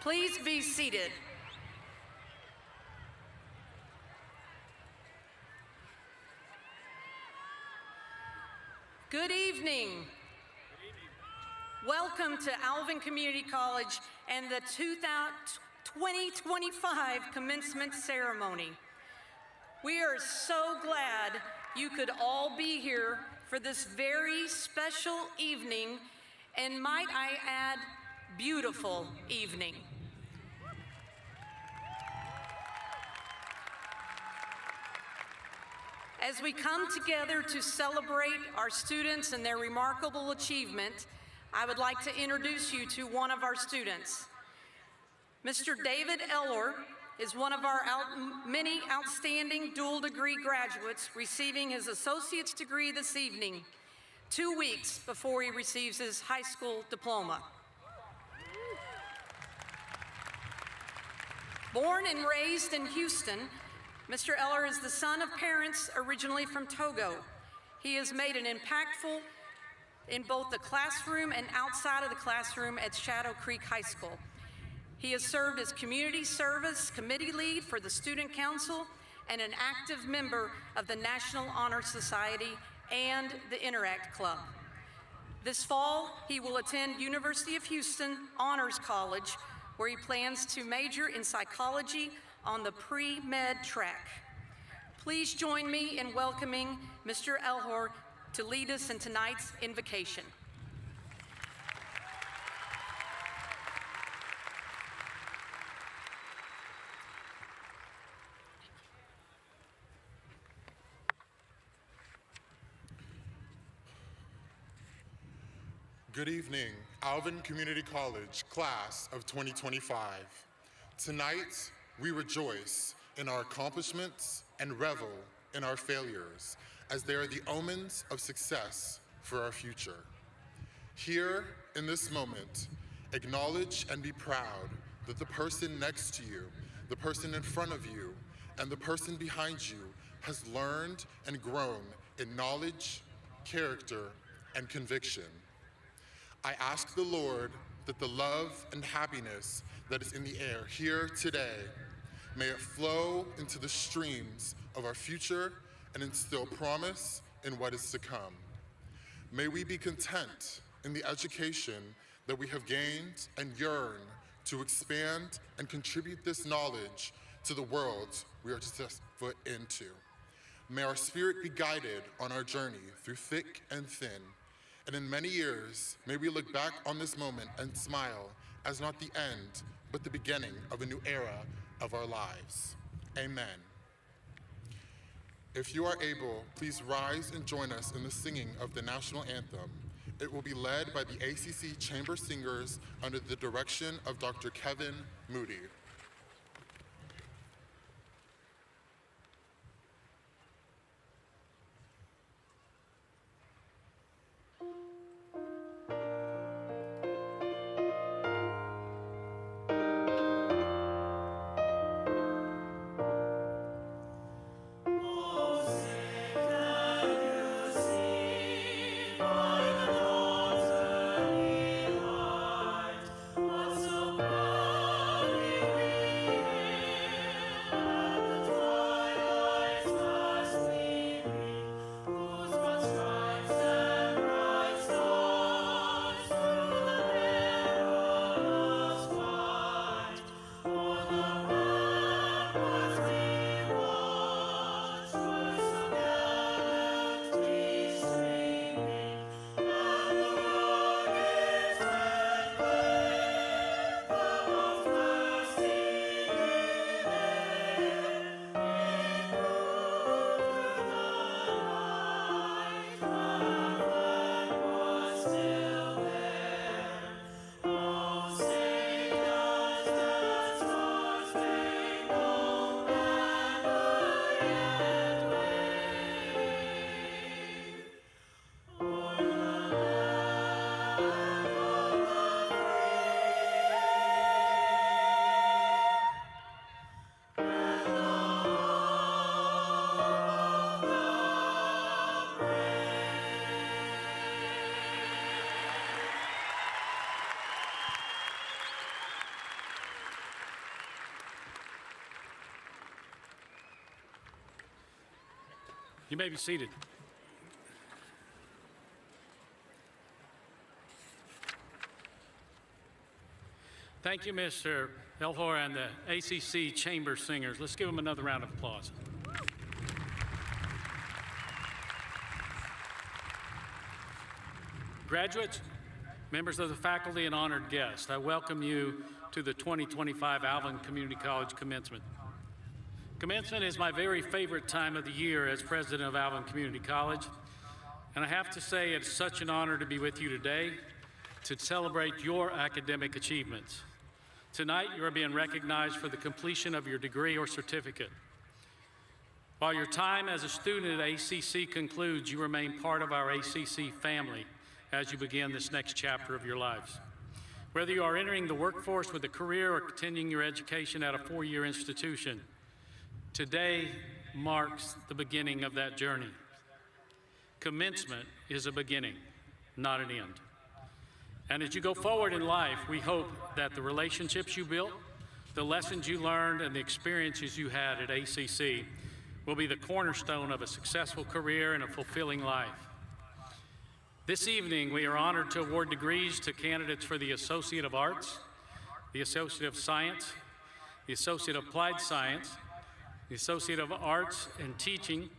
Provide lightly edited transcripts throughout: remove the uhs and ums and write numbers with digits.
Please be seated. Good evening. Welcome to Alvin Community College and the 2025 commencement ceremony. We are so glad you could all be here for this very special evening, and might I add, beautiful evening. As we come together to celebrate our students and their remarkable achievement, I would like to introduce you to one of our students. Mr. David Eller is one of our many outstanding dual degree graduates receiving his associate's degree this evening, 2 weeks before he receives his high school diploma. Born and raised in Houston, Mr. Eller is the son of parents originally from Togo. He has made an impactful in both the classroom and outside of the classroom at Shadow Creek High School. He has served as community service committee lead for the Student Council and an active member of the National Honor Society and the Interact Club. This fall, he will attend University of Houston Honors College, where he plans to major in psychology on the pre-med track. Please join me in welcoming Mr. Eller to lead us in tonight's invocation. Good evening, Alvin Community College, class of 2025. Tonight, we rejoice in our accomplishments and revel in our failures, as they are the omens of success for our future. Here, in this moment, acknowledge and be proud that the person next to you, the person in front of you, and the person behind you has learned and grown in knowledge, character, and conviction. I ask the Lord that the love and happiness that is in the air here today, may it flow into the streams of our future and instill promise in what is to come. May we be content in the education that we have gained and yearn to expand and contribute this knowledge to the world we are to set foot into. May our spirit be guided on our journey through thick and thin, and in many years, may we look back on this moment and smile as not the end, but the beginning of a new era of our lives. Amen. If you are able, please rise and join us in the singing of the national anthem. It will be led by the ACC Chamber Singers under the direction of Dr. Kevin Moody. What's so proud? You may be seated. Thank you, Mr. Elhor and the ACC Chamber Singers. Let's give them another round of applause. Graduates, members of the faculty, and honored guests, I welcome you to the 2025 Alvin Community College Commencement. Commencement is my very favorite time of the year as president of Alvin Community College, and I have to say it's such an honor to be with you today to celebrate your academic achievements. Tonight, you are being recognized for the completion of your degree or certificate. While your time as a student at ACC concludes, you remain part of our ACC family as you begin this next chapter of your lives. Whether you are entering the workforce with a career or continuing your education at a four-year institution, today marks the beginning of that journey. Commencement is a beginning, not an end. And as you go forward in life, we hope that the relationships you built, the lessons you learned, and the experiences you had at ACC will be the cornerstone of a successful career and a fulfilling life. This evening, we are honored to award degrees to candidates for the Associate of Arts, the Associate of Science, the Associate of Applied Science, the Associate of Arts and Teaching,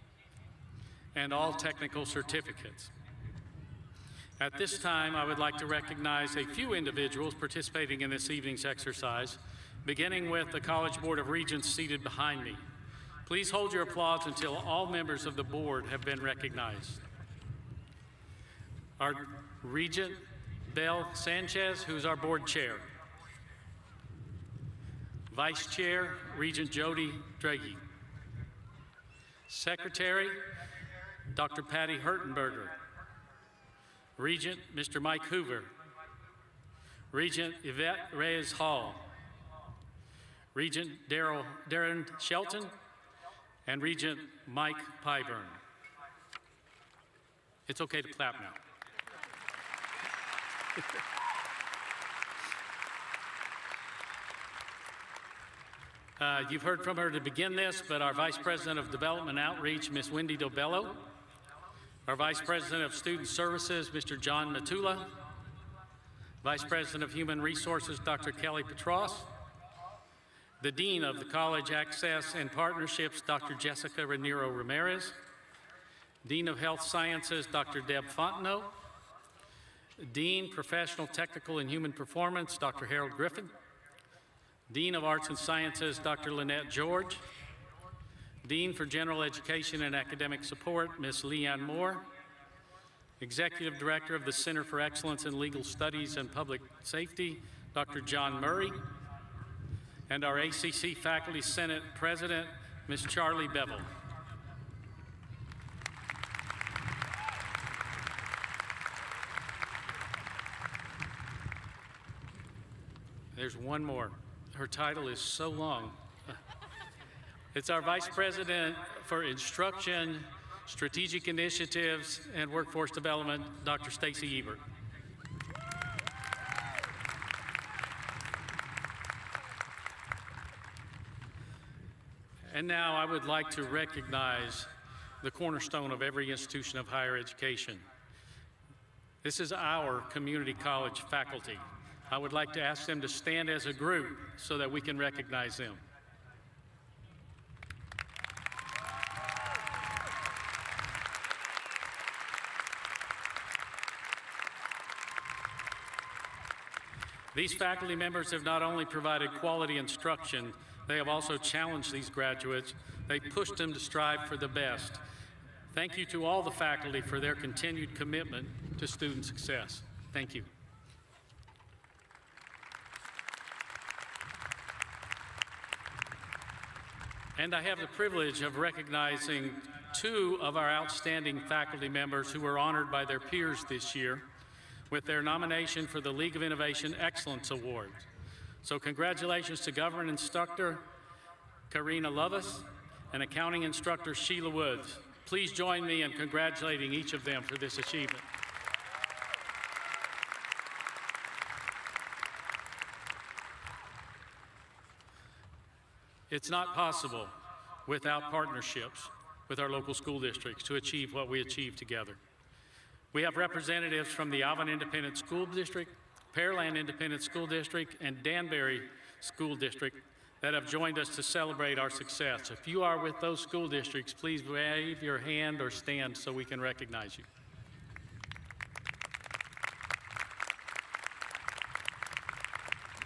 and all technical certificates. At this time, I would like to recognize a few individuals participating in this evening's exercise, beginning with the College Board of Regents seated behind me. Please hold your applause until all members of the board have been recognized. Our Regent, Belle Sanchez, who's our board chair. Vice Chair, Regent Jody Draghi. Secretary, Dr. Patty Hertenberger. Regent, Mr. Mike Hoover. Regent Yvette Reyes Hall. Regent Darren Shelton, and Regent Mike Pyburn. It's okay to clap now. You've heard from her to begin this, but our Vice President of Development Outreach, Ms. Wendy Dobello, our Vice President of Student Services, Mr. John Matula, Vice President of Human Resources, Dr. Kelly Petros, the Dean of the College Access and Partnerships, Dr. Jessica Raniero Ramirez, Dean of Health Sciences, Dr. Deb Fontenot, Dean, Professional, Technical, and Human Performance, Dr. Harold Griffin, Dean of Arts and Sciences, Dr. Lynette George, Dean for General Education and Academic Support, Ms. Leanne Moore, Executive Director of the Center for Excellence in Legal Studies and Public Safety, Dr. John Murray, and our ACC Faculty Senate President, Ms. Charlie Bevel. There's one more. Her title is so long. It's our Vice President for Instruction, Strategic Initiatives, and Workforce Development, Dr. Stacy Ebert. And now I would like to recognize the cornerstone of every institution of higher education. This is our community college faculty. I would like to ask them to stand as a group so that we can recognize them. These faculty members have not only provided quality instruction, they have also challenged these graduates. They pushed them to strive for the best. Thank you to all the faculty for their continued commitment to student success. Thank you. And I have the privilege of recognizing two of our outstanding faculty members who were honored by their peers this year with their nomination for the League of Innovation Excellence Award. So congratulations to Government Instructor Karina Lovis and Accounting Instructor Sheila Woods. Please join me in congratulating each of them for this achievement. It's not possible without partnerships, with our local school districts to achieve what we achieve together. We have representatives from the Alvin Independent School District, Pearland Independent School District, and Danbury School District that have joined us to celebrate our success. If you are with those school districts, please wave your hand or stand so we can recognize you.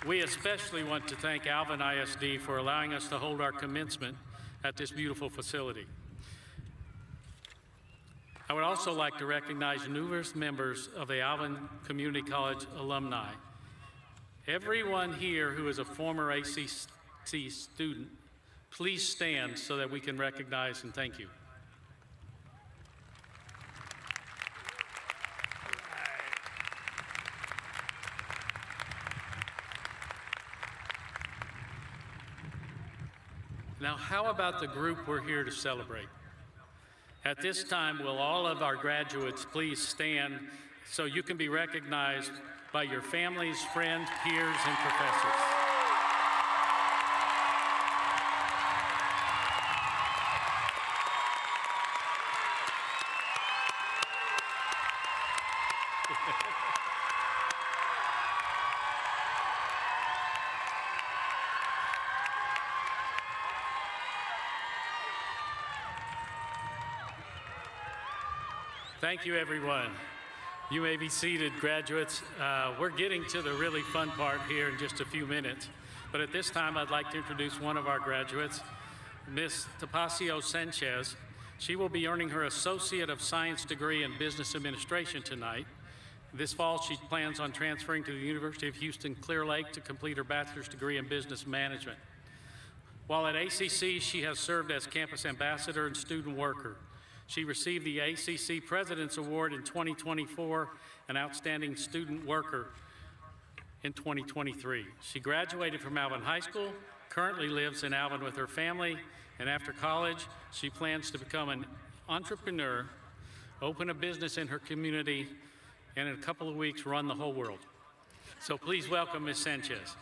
We especially want to thank Alvin ISD for allowing us to hold our commencement at this beautiful facility. I would also like to recognize numerous members of the Alvin Community College alumni. Everyone here who is a former ACC student, please stand so that we can recognize and thank you. Now, how about the group we're here to celebrate? At this time, will all of our graduates please stand so you can be recognized by your families, friends, peers, and professors. Thank you, everyone. You may be seated, graduates. We're getting to the really fun part here in just a few minutes. But at this time, I'd like to introduce one of our graduates, Ms. Tapasio Sanchez. She will be earning her Associate of Science degree in Business Administration tonight. This fall, she plans on transferring to the University of Houston Clear Lake to complete her bachelor's degree in Business Management. While at ACC, she has served as campus ambassador and student worker. She received the ACC President's Award in 2024 and Outstanding Student Worker in 2023. She graduated from Alvin High School, currently lives in Alvin with her family, and after college, she plans to become an entrepreneur, open a business in her community, and in a couple of weeks, run the whole world. So please welcome Ms. Sanchez.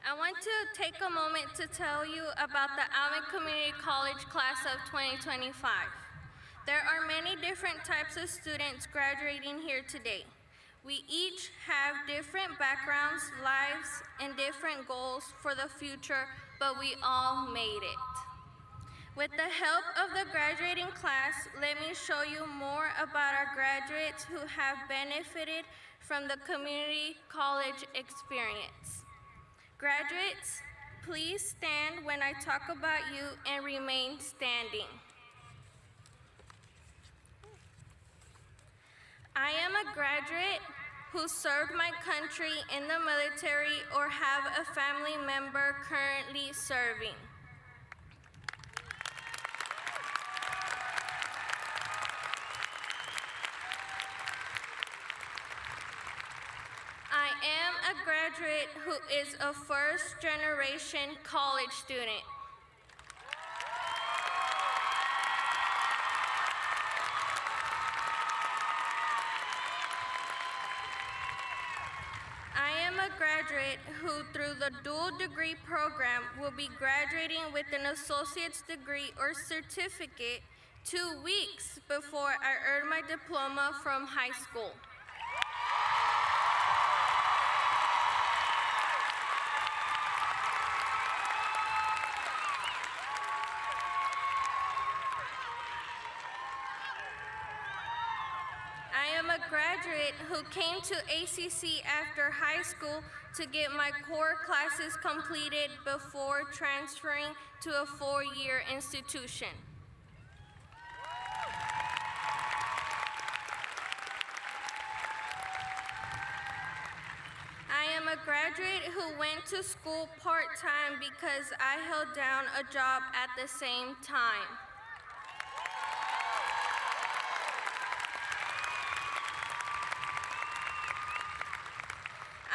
I want to take a moment to tell you about the Alvin Community College class of 2025. There are many different types of students graduating here today. We each have different backgrounds, lives, and different goals for the future, but we all made it. With the help of the graduating class, let me show you more about our graduates who have benefited from the community college experience. Graduates, please stand when I talk about you and remain standing. I am a graduate who served my country in the military or have a family member currently serving. I am a graduate who is a first-generation college student. I am a graduate who, through the dual degree program, will be graduating with an associate's degree or certificate 2 weeks before I earn my diploma from high school. I am a graduate who came to ACC after high school to get my core classes completed before transferring to a 4-year institution. I am a graduate who went to school part-time because I held down a job at the same time.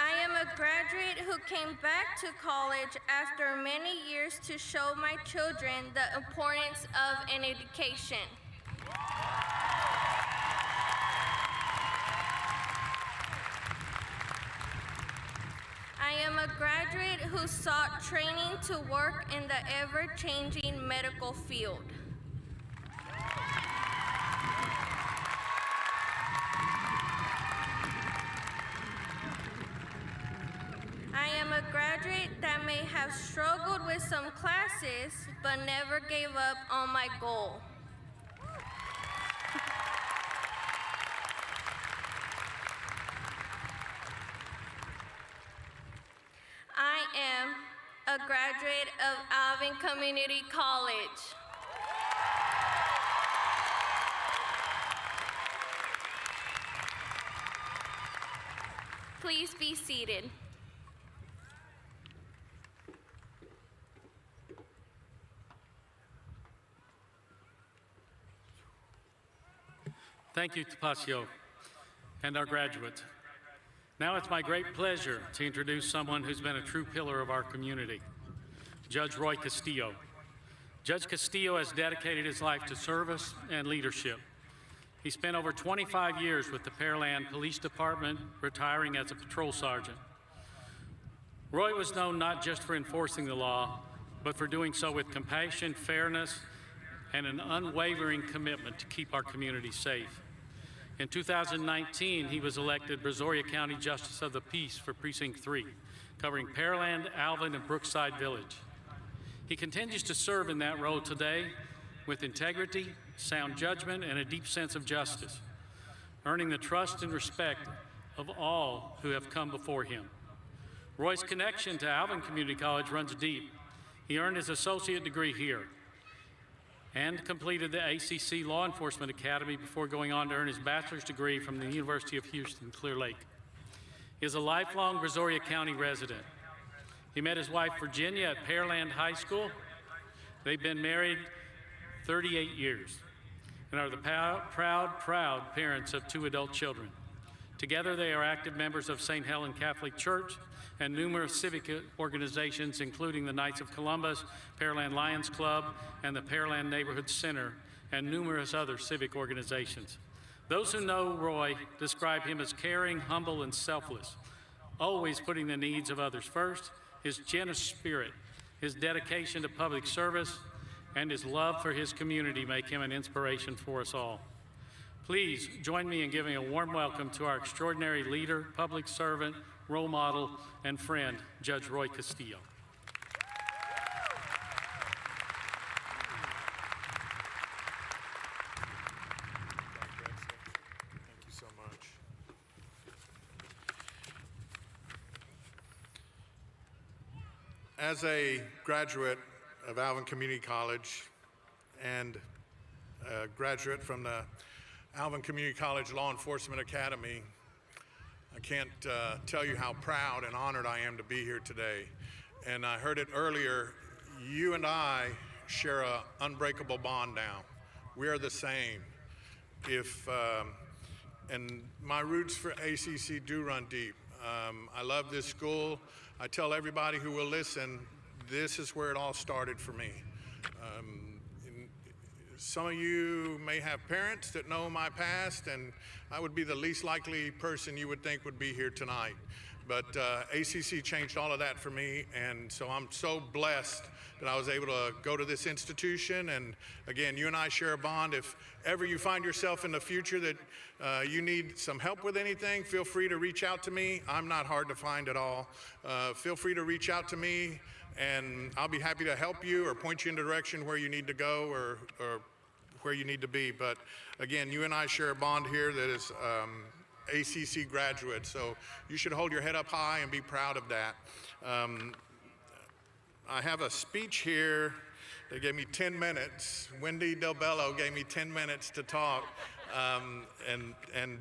I am a graduate who came back to college after many years to show my children the importance of an education. graduate who sought training to work in the ever-changing medical field. I am a graduate that may have struggled with some classes, but never gave up on my goal. I am a graduate of Alvin Community College. Please be seated. Thank you, Tapacio, and our graduates. Now it's my great pleasure to introduce someone who's been a true pillar of our community, Judge Roy Castillo. Judge Castillo has dedicated his life to service and leadership. He spent over 25 years with the Pearland Police Department, retiring as a patrol sergeant. Roy was known not just for enforcing the law, but for doing so with compassion, fairness, and an unwavering commitment to keep our community safe. In 2019, he was elected Brazoria County Justice of the Peace for Precinct 3, covering Pearland, Alvin, and Brookside Village. He continues to serve in that role today with integrity, sound judgment, and a deep sense of justice, earning the trust and respect of all who have come before him. Roy's connection to Alvin Community College runs deep. He earned his associate degree here and completed the ACC Law Enforcement Academy before going on to earn his bachelor's degree from the University of Houston, Clear Lake. He is a lifelong Brazoria County resident. He met his wife, Virginia, at Pearland High School. They've been married 38 years and are the proud parents of 2 adult children. Together, they are active members of St. Helen Catholic Church and numerous civic organizations, including the Knights of Columbus, Pearland Lions Club, and the Pearland Neighborhood Center, and numerous other civic organizations. Those who know Roy describe him as caring, humble, and selfless, always putting the needs of others first. His generous spirit, his dedication to public service, and his love for his community make him an inspiration for us all. Please join me in giving a warm welcome to our extraordinary leader, public servant, role model, and friend, Judge Roy Castillo. Thank you so much. As a graduate of Alvin Community College and a graduate from the Alvin Community College Law Enforcement Academy, I can't tell you how proud and honored I am to be here today. And I heard it earlier, you and I share an unbreakable bond now. We are the same. And my roots for ACC do run deep. I love this school. I tell everybody who will listen, this is where it all started for me. Some of you may have parents that know my past, and I would be the least likely person you would think would be here tonight. But ACC changed all of that for me, and so I'm so blessed that I was able to go to this institution. And again, you and I share a bond. If ever you find yourself in the future that you need some help with anything, feel free to reach out to me. I'm not hard to find at all. Feel free to reach out to me, and I'll be happy to help you or point you in the direction where you need to go or where you need to be. But again, you and I share a bond here that is ACC graduates, so you should hold your head up high and be proud of that. I have a speech here. They gave me 10 minutes. Wendy Del Bello gave me 10 minutes to talk. And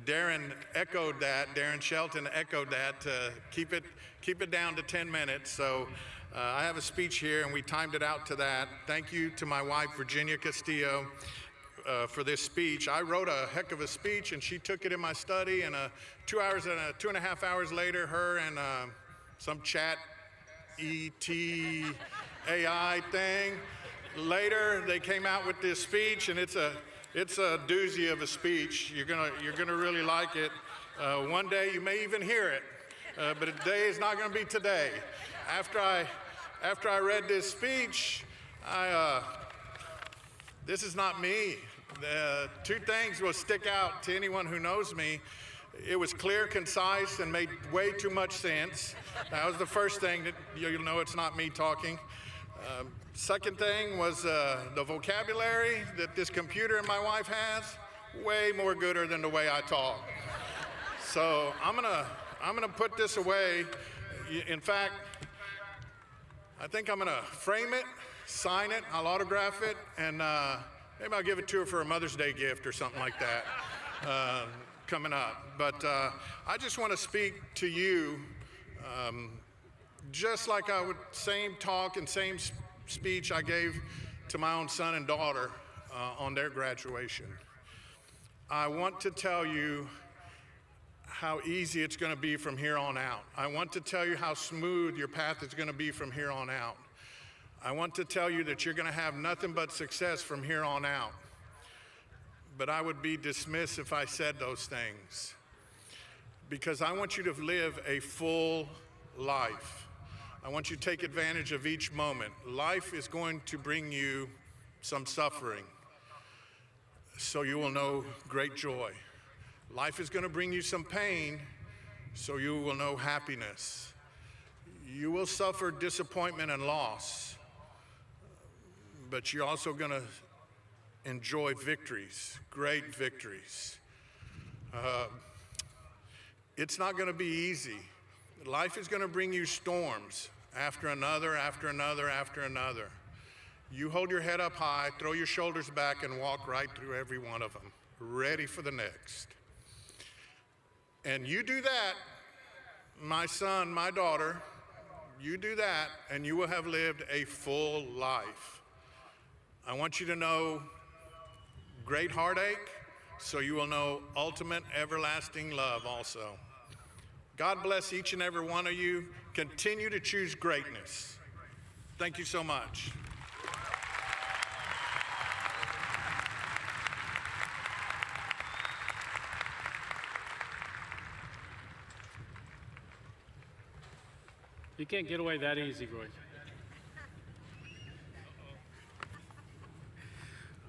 Darren echoed that, Darren Shelton echoed that to keep it down to 10 minutes. So I have a speech here, and we timed it out to that. Thank you to my wife, Virginia Castillo, for this speech. I wrote a heck of a speech, and she took it in my study, and 2.5 hours later, her and some chat AI thing. Later, they came out with this speech, and it's a doozy of a speech. You're gonna really like it. One day, you may even hear it. but today is not going to be today. After I read this speech, this is not me. Two things will stick out to anyone who knows me. It was clear, concise, and made way too much sense. That was the first thing that you'll know it's not me talking. Second thing was the vocabulary that this computer and my wife has, way more gooder than the way I talk. So I'm gonna put this away. In fact, I think I'm gonna frame it, sign it, I'll autograph it, and maybe I'll give it to her for a Mother's Day gift or something like that coming up. But I just want to speak to you just like I would, same talk and same speech I gave to my own son and daughter on their graduation. I want to tell you how easy it's going to be from here on out. I want to tell you how smooth your path is going to be from here on out. I want to tell you that you're going to have nothing but success from here on out. But I would be dismissive if I said those things, because I want you to live a full life. I want you to take advantage of each moment. Life is going to bring you some suffering, so you will know great joy. Life is going to bring you some pain, so you will know happiness. You will suffer disappointment and loss, but you're also going to enjoy victories, great victories. It's not going to be easy. Life is going to bring you storms after another, after another, after another. You hold your head up high, throw your shoulders back, and walk right through every one of them, ready for the next. And you do that, my son, my daughter, you do that, and you will have lived a full life. I want you to know great heartache, so you will know ultimate everlasting love also. God bless each and every one of you. Continue to choose greatness. Thank you so much. You can't get away that easy, Roy. I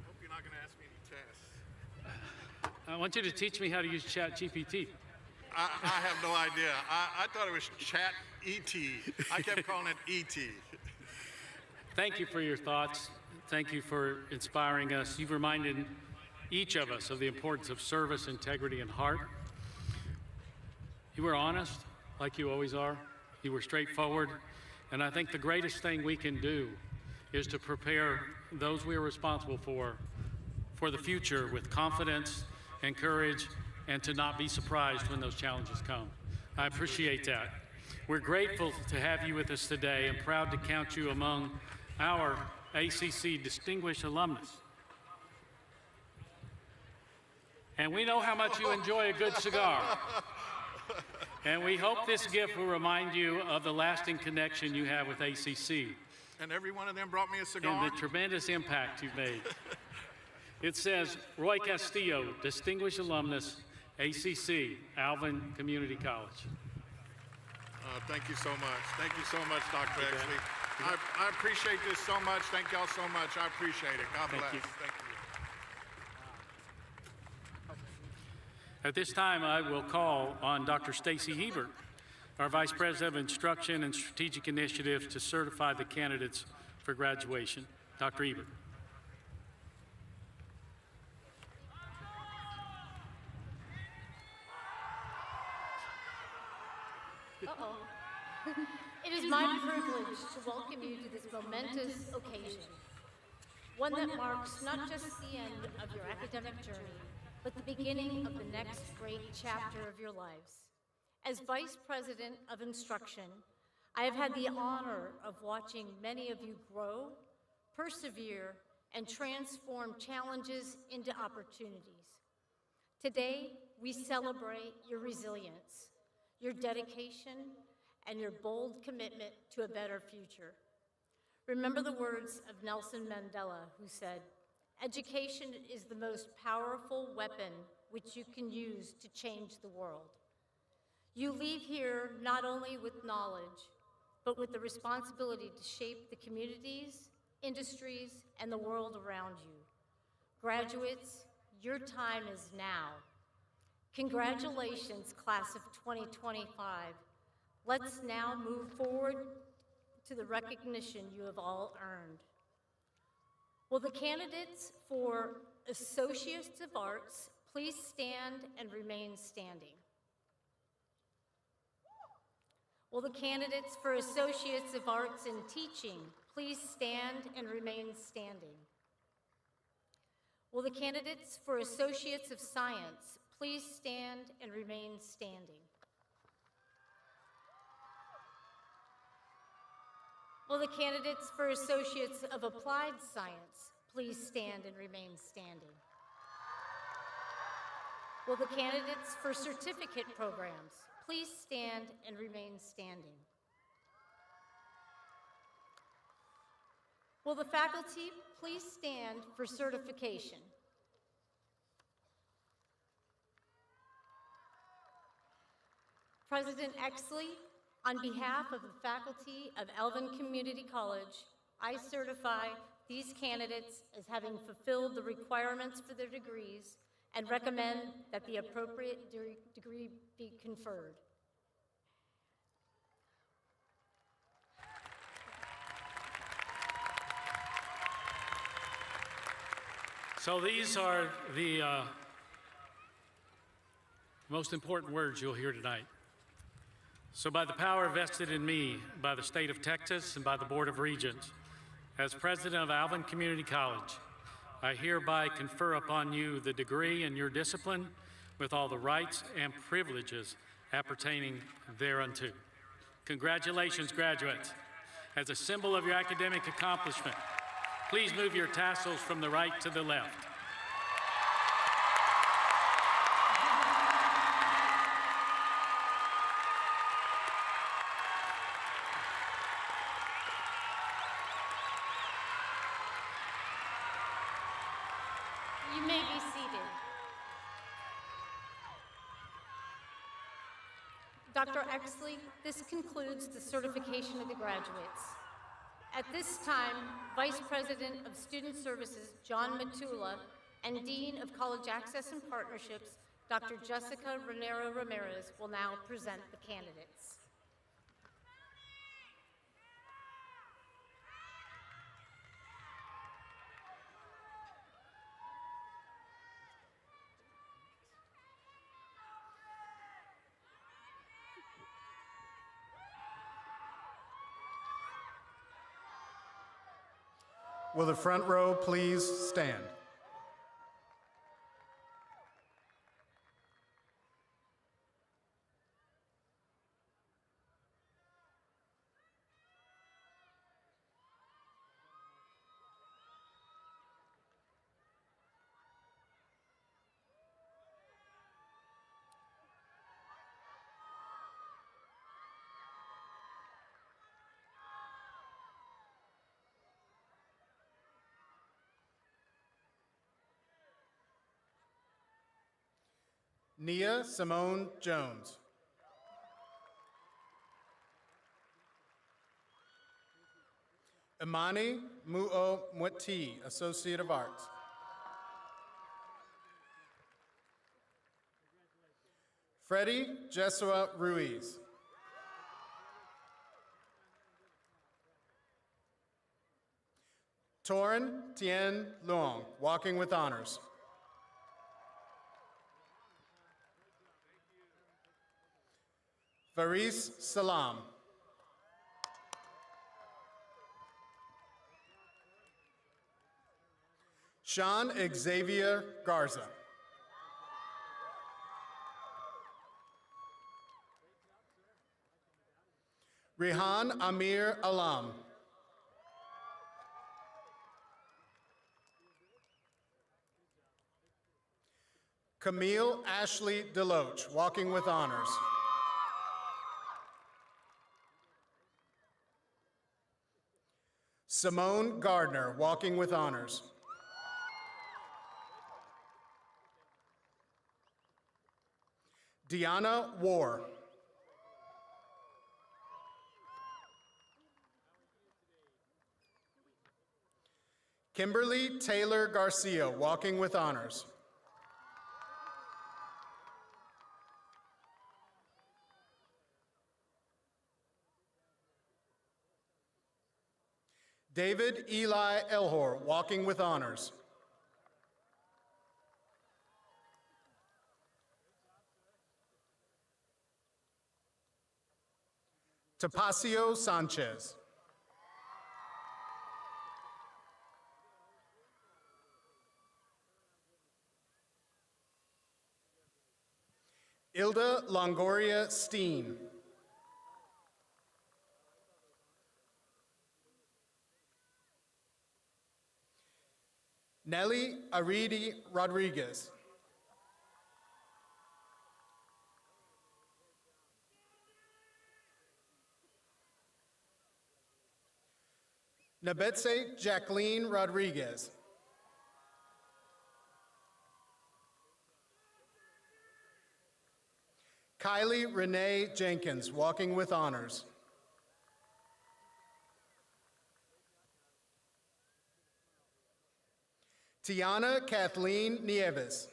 hope you're not going to ask me any tests. I want you to teach me how to use ChatGPT. I have no idea. I thought it was Chat E.T. I kept calling it E.T. Thank you for your thoughts. Thank you for inspiring us. You've reminded each of us of the importance of service, integrity, and heart. You were honest, like you always are. You were straightforward. And I think the greatest thing we can do is to prepare those we are responsible for the future with confidence and courage, and to not be surprised when those challenges come. I appreciate that. We're grateful to have you with us today and proud to count you among our ACC distinguished alumnus. And we know how much you enjoy a good cigar. And we hope this gift will remind you of the lasting connection you have with ACC. And every one of them brought me a cigar. And the tremendous impact you've made. It says, Roy Castillo, distinguished alumnus, ACC, Alvin Community College. Thank you so much. Thank you so much, Dr. Exley. I appreciate this so much. Thank y'all so much. I appreciate it. God bless. you. Thank you. At this time, I will call on Dr. Stacy Hebert, our Vice President of Instruction and Strategic Initiatives, to certify the candidates for graduation. Dr. Hebert. It is my privilege to welcome you to this momentous occasion, one that marks not just the end of your academic journey, but the beginning of the next great chapter of your lives. As Vice President of Instruction, I have had the honor of watching many of you grow, persevere, and transform challenges into opportunities. Today, we celebrate your resilience, your dedication, and your bold commitment to a better future. Remember the words of Nelson Mandela, who said, "Education is the most powerful weapon which you can use to change the world." You leave here not only with knowledge, but with the responsibility to shape the communities, industries, and the world around you. Graduates, your time is now. Congratulations, class of 2025. Let's now move forward to the recognition you have all earned. Will the candidates for Associates of Arts please stand and remain standing? Will the candidates for Associates of Arts in Teaching please stand and remain standing? Will the candidates for Associates of Science please stand and remain standing? Will the candidates for Associates of Applied Science please stand and remain standing? Will the candidates for certificate programs please stand and remain standing? Will the faculty please stand for certification? President Exley, on behalf of the faculty of Alvin Community College, I certify these candidates as having fulfilled the requirements for their degrees and recommend that the appropriate degree be conferred. So these are the most important words you'll hear tonight. So by the power vested in me by the state of Texas and by the Board of Regents, as president of Alvin Community College, I hereby confer upon you the degree in your discipline with all the rights and privileges appertaining thereunto. Congratulations, graduates. As a symbol of your academic accomplishment, please move your tassels from the right to the left. You may be seated. Dr. Exley, this concludes the certification of the graduates. At this time, Vice President of Student Services, John Matula, and Dean of College Access and Partnerships, Dr. Jessica Renero Ramirez, will now present the candidates. Will the front row please stand? Nia Simone Jones. Imani Mu'o Mwati, Associate of Arts. Freddie Jesua Ruiz. Torin Tien Luong, Walking with Honors. Faris Salam. Sean Xavier Garza. Rihan Amir Alam. Camille Ashley Deloach, Walking with Honors. Simone Gardner, Walking with Honors. Deanna War. Kimberly Taylor Garcia, walking with honors. David Eli Elhor, walking with honors. Tapasio Sanchez. Ilda Longoria Steen. Nelly Aridi Rodriguez. Nabetse Jacqueline Rodriguez. Kylie Renee Jenkins, walking with honors. Tiana Kathleen Nieves.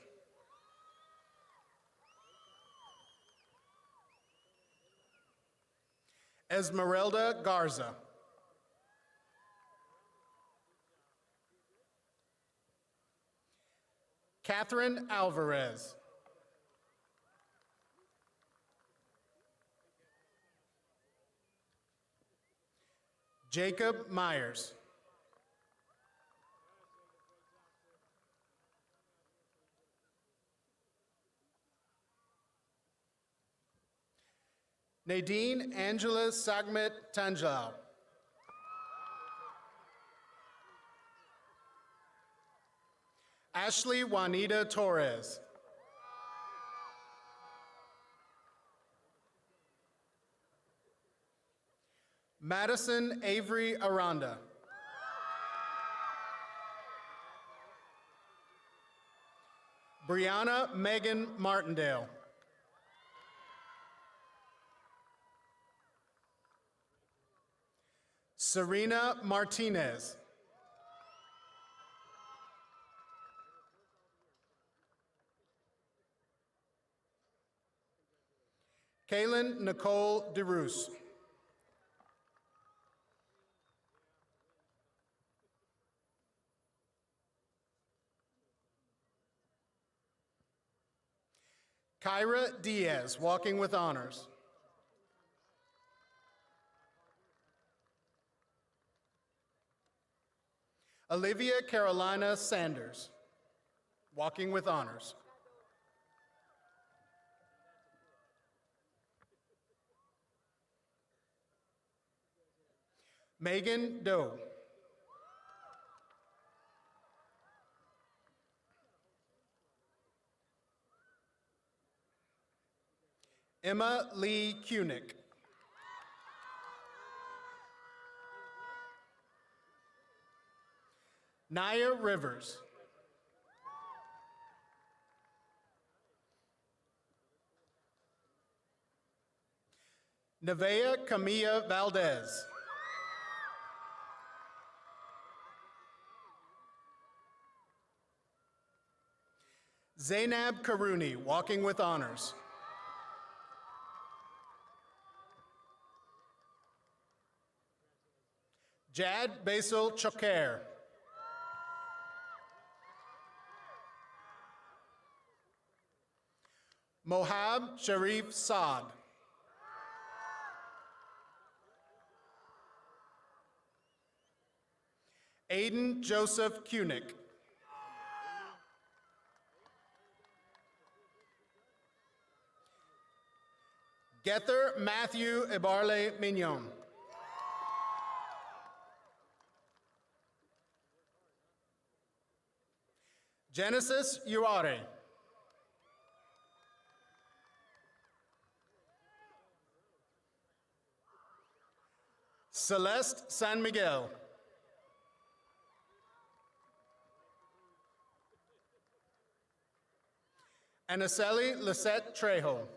Esmeralda Garza. Catherine Alvarez. Jacob Myers. Nadine Angela Sagmet Tanjal. Ashley Juanita Torres. Madison Avery Aranda. Brianna Megan Martindale. Serena Martinez. Kaylin Nicole DeRoos. Kyra Diaz, walking with honors. Olivia Carolina Sanders, walking with honors. Megan Doe. Emma Lee Kunick. Naya Rivers. Nevea Camilla Valdez. Zainab Karuni, walking with honors. Jad Basil Choker. Mohab Sharif Saad. Aiden Joseph Kunick. Gether Matthew Ibarle Mignon. Genesis Uare. Celeste San Miguel. Anaceli Lisette Trejo.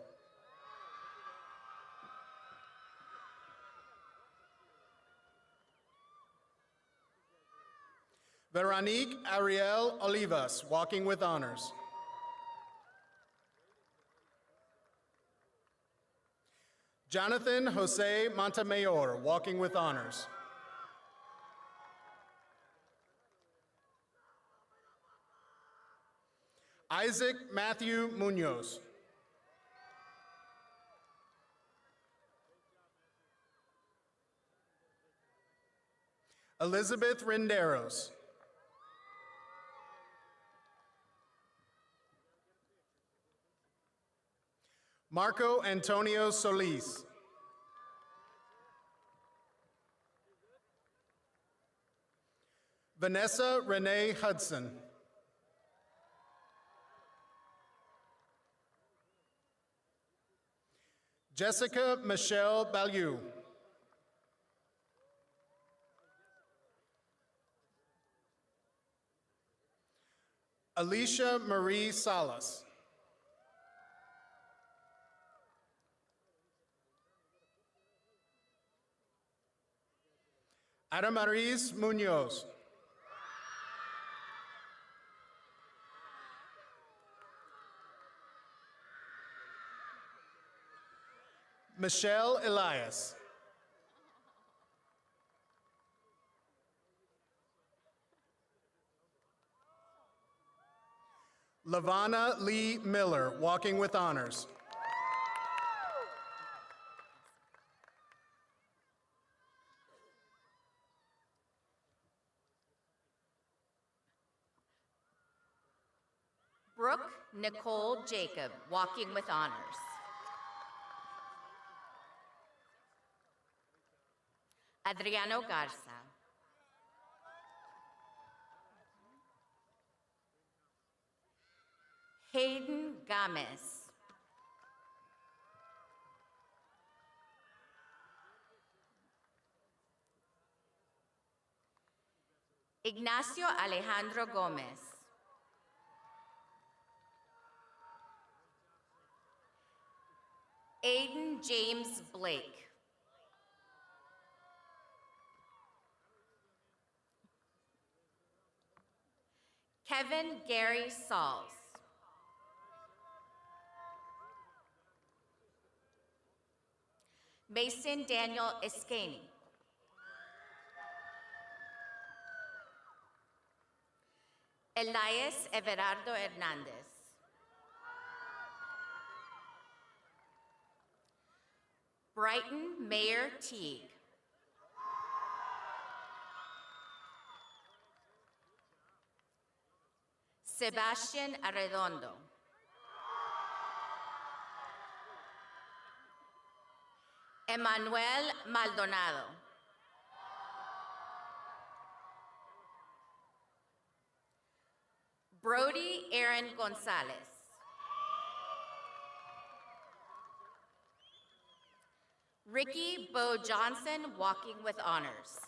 Veronique Ariel Olivas, walking with honors. Jonathan Jose Montemayor, walking with honors. Isaac Matthew Munoz. Elizabeth Renderos. Marco Antonio Solis. Vanessa Renee Hudson. Jessica Michelle Balieu. Alicia Marie Salas. Adamaris Munoz. Michelle Elias. Lavana Lee Miller, walking with honors. Brooke Nicole Jacob, walking with honors. Adriano Garza. Hayden Gomez. Ignacio Alejandro Gomez. Aiden James Blake. Kevin Gary Sauls. Mason Daniel Escaney. Elias Everardo Hernandez. Brighton Mayor Teague. Sebastian Arredondo. Emmanuel Maldonado. Brody Aaron Gonzalez. Ricky Bo Johnson, walking with honors.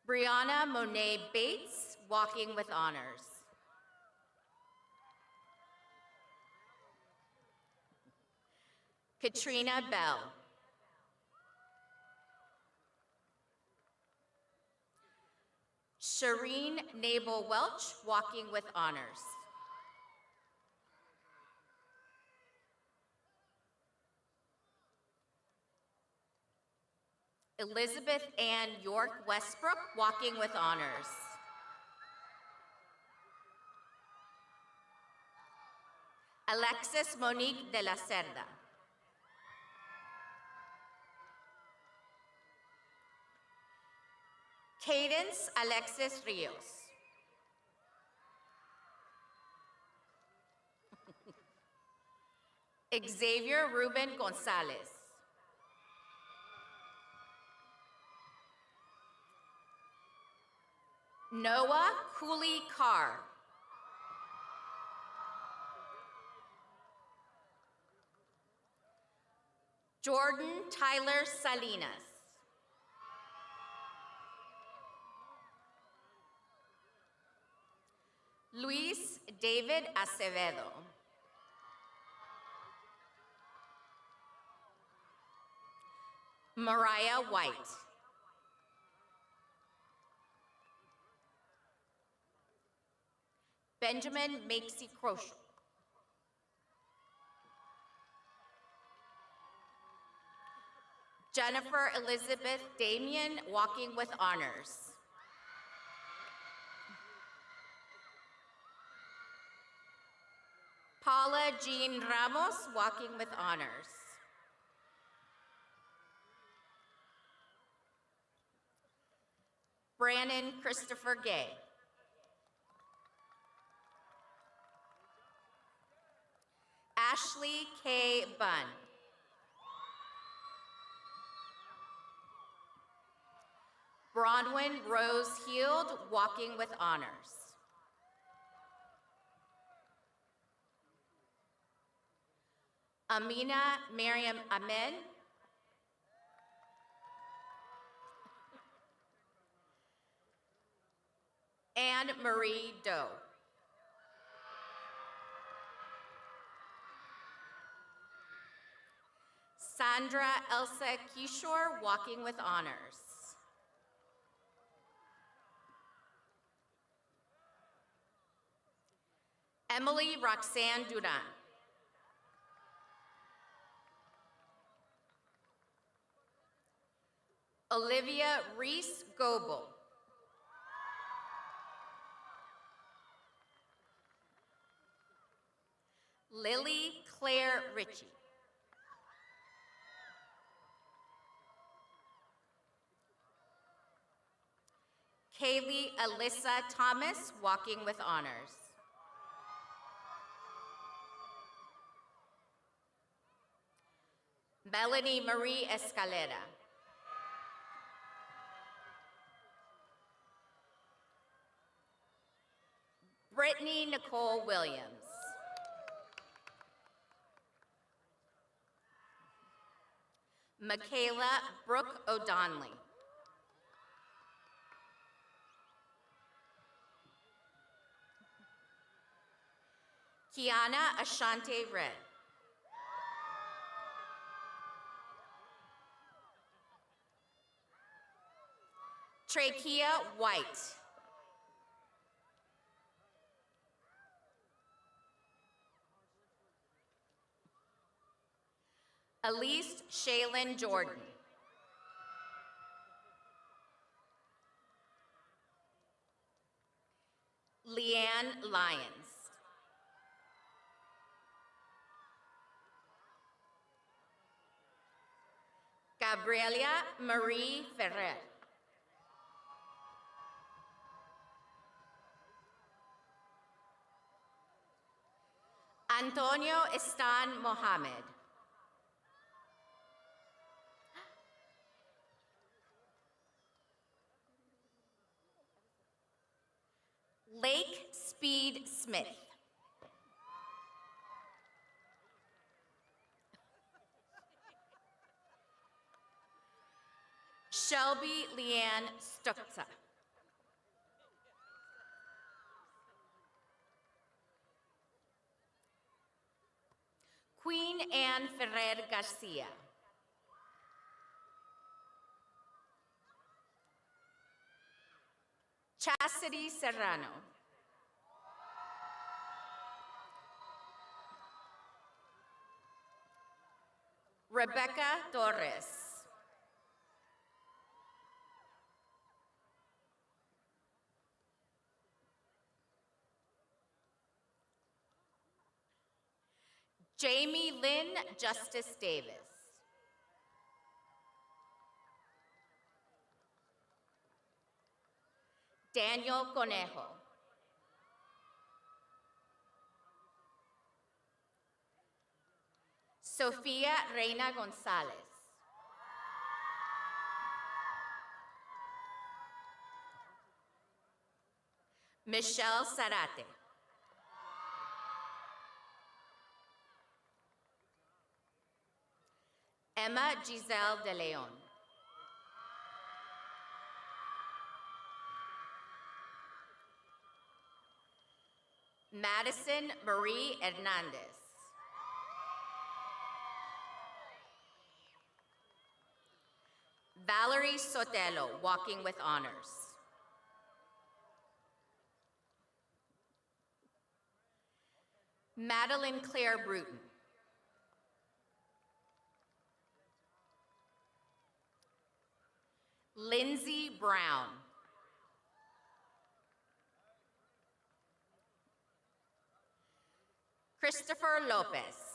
Brianna Monet Bates, walking with honors. Katrina Bell. Shireen Nabel Welch, walking with honors. Elizabeth Ann York Westbrook, walking with honors. Alexis Monique de la Cerda. Cadence Alexis Rios. Xavier Ruben Gonzalez. Noah Cooley Carr. Jordan Tyler Salinas. Luis David Acevedo. Mariah White. Benjamin Makesy Croce. Jennifer Elizabeth Damien, walking with honors. Paula Jean Ramos, walking with honors. Brannon Christopher Gay. Ashley K. Bunn. Bronwyn Rose Heald, walking with honors. Amina Miriam Amen. Anne Marie Doe. Sandra Elsa Kishore, walking with honors. Emily Roxanne Duran. Olivia Reese Goebel. Lily Claire Ritchie. Kaylee Alyssa Thomas, walking with honors. Melanie Marie Escalera. Brittany Nicole Williams. Michaela Brooke O'Donnelly. Kiana Ashante Red. Trakia White. Elise Shaylin Jordan. Leanne Lyons. Gabriela Marie Ferrer. Antonio Estan Mohammed. Lake Speed Smith. Shelby Leanne Stukza. Queen Anne Ferrer Garcia. Chastity Serrano. Rebecca Torres. Jamie Lynn Justice Davis. Daniel Conejo. Sofia Reina Gonzalez. Michelle Zarate. Emma Giselle de Leon. Madison Marie Hernandez. Valerie Sotelo, walking with honors. Madeline Claire Bruton. Lindsay Brown. Christopher Lopez.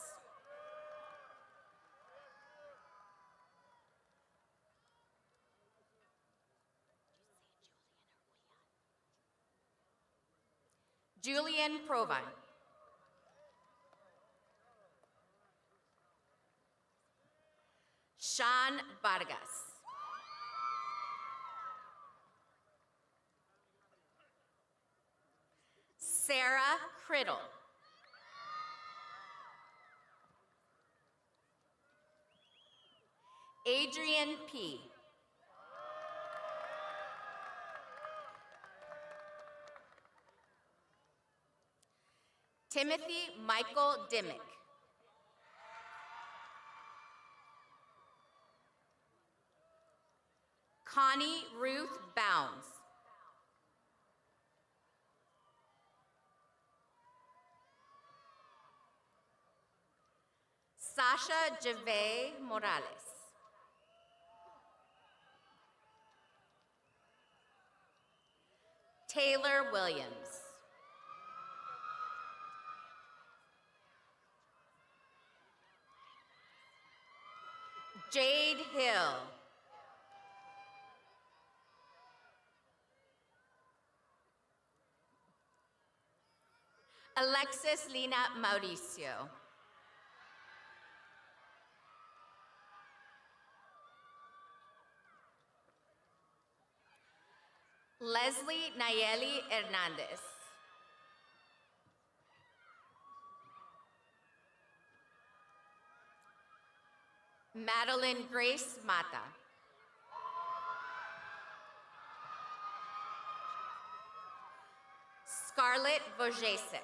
Julian Provine. Sean Vargas. Sarah Criddle. Adrian P. Timothy Michael Dimmick. Connie Ruth Bounds. Sasha Jave Morales. Taylor Williams. Jade Hill. Alexis Lina Mauricio. Leslie Nayeli Hernandez. Madeline Grace Mata. Scarlett Wojciech.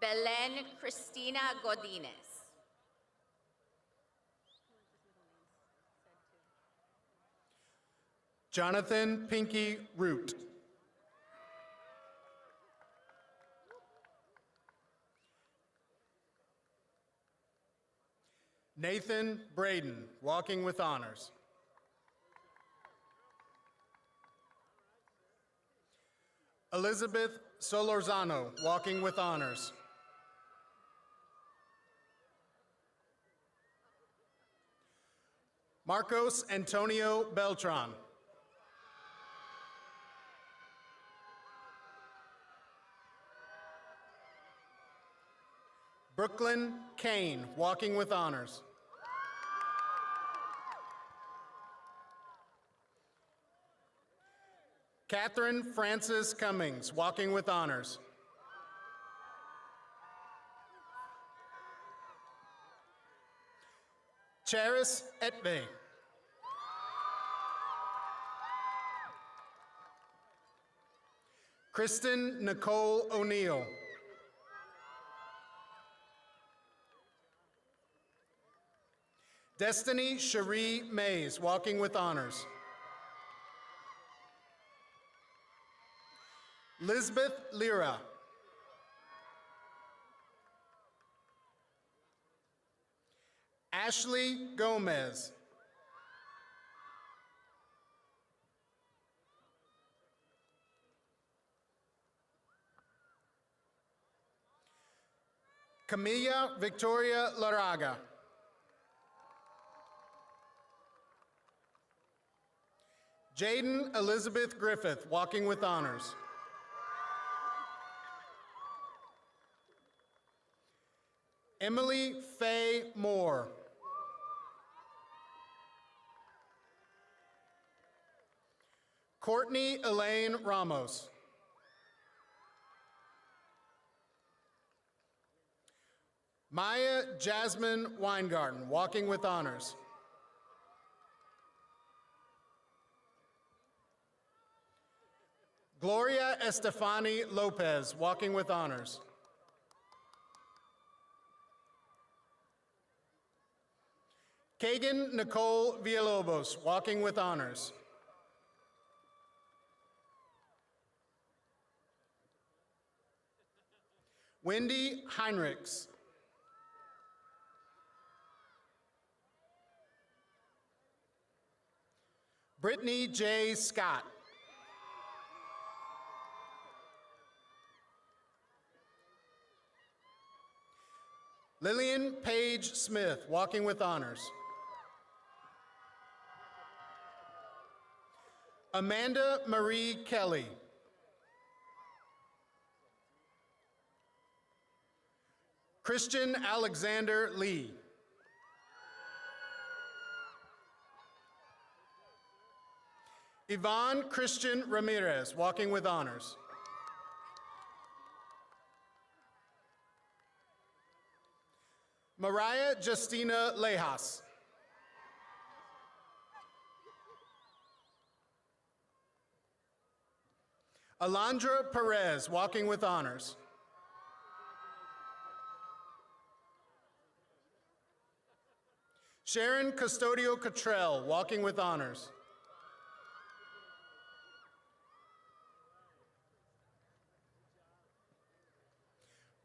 Belen Cristina Godinez. Jonathan Pinky Root. Nathan Braden, walking with honors. Elizabeth Solorzano, walking with honors. Marcos Antonio Beltran. Brooklyn Kane, walking with honors. Catherine Frances Cummings, walking with honors. Charis Etve. Kristen Nicole O'Neill. Destiny Cherie Mays, walking with honors. Lisbeth Lira. Ashley Gomez. Camilla Victoria Laraga. Jaden Elizabeth Griffith, walking with honors. Emily Faye Moore. Courtney Elaine Ramos. Maya Jasmine Weingarten, walking with honors. Gloria Estefani Lopez, walking with honors. Kagan Nicole Villalobos, walking with honors. Wendy Heinrichs. Brittany J. Scott. Lillian Paige Smith, walking with honors. Amanda Marie Kelly. Christian Alexander Lee. Yvonne Christian Ramirez, walking with honors. Mariah Justina Lejas. Alondra Perez, walking with honors. Sharon Custodio Cottrell, walking with honors.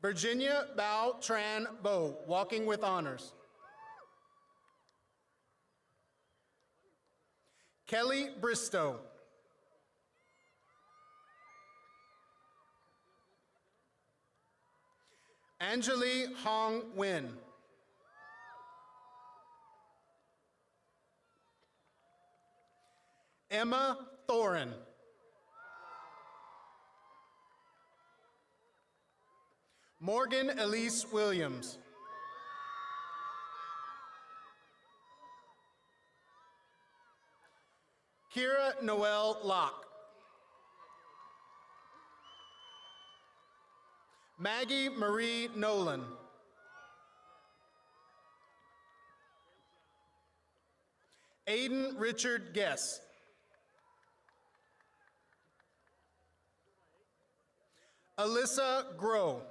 Virginia Bao Tran Bo, walking with honors. Kelly Bristow. Angeli Hong Nguyen. Emma Thorin. Morgan Elise Williams. Kira Noel Locke. Maggie Marie Nolan. Aiden Richard Guess. Alyssa Groh.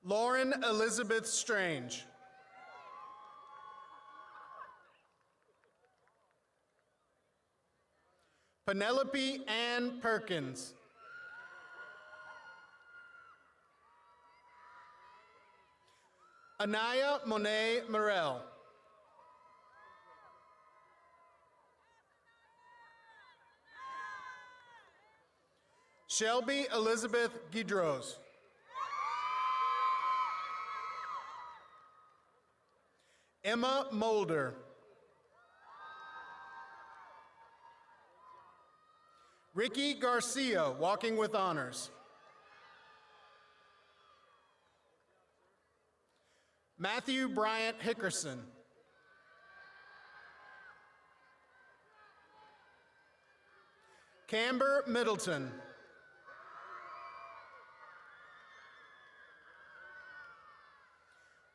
Lauren Elizabeth Strange. Penelope Ann Perkins. Anaya Monet Morel. Shelby Elizabeth Guidros. Emma Mulder. Ricky Garcia, walking with honors. Matthew Bryant Hickerson. Camber Middleton.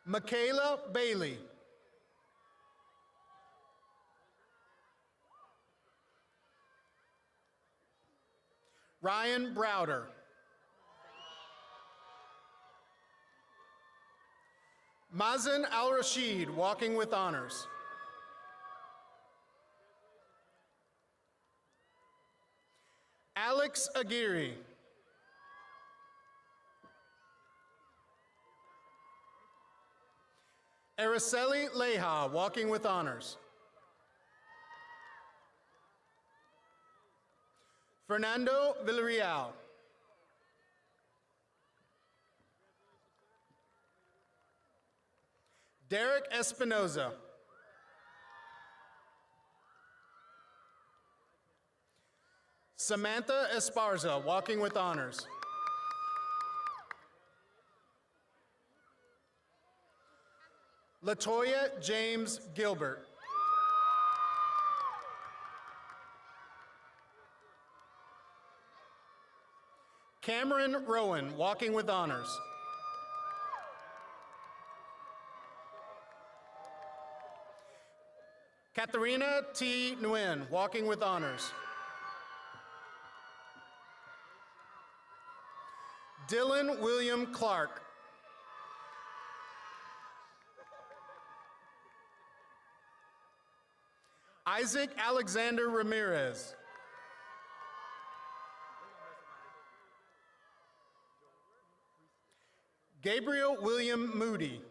Michaela Bailey. Ryan Browder. Mazen Al-Rashid, walking with honors. Alex Aguirre. Araceli Leja, walking with honors. Fernando Villarreal. Derek Espinoza. Samantha Esparza, walking with honors. Latoya James Gilbert. Cameron Rowan, walking with honors. Katharina T. Nguyen, walking with honors. Dylan William Clark. Isaac Alexander Ramirez. Gabriel William Moody.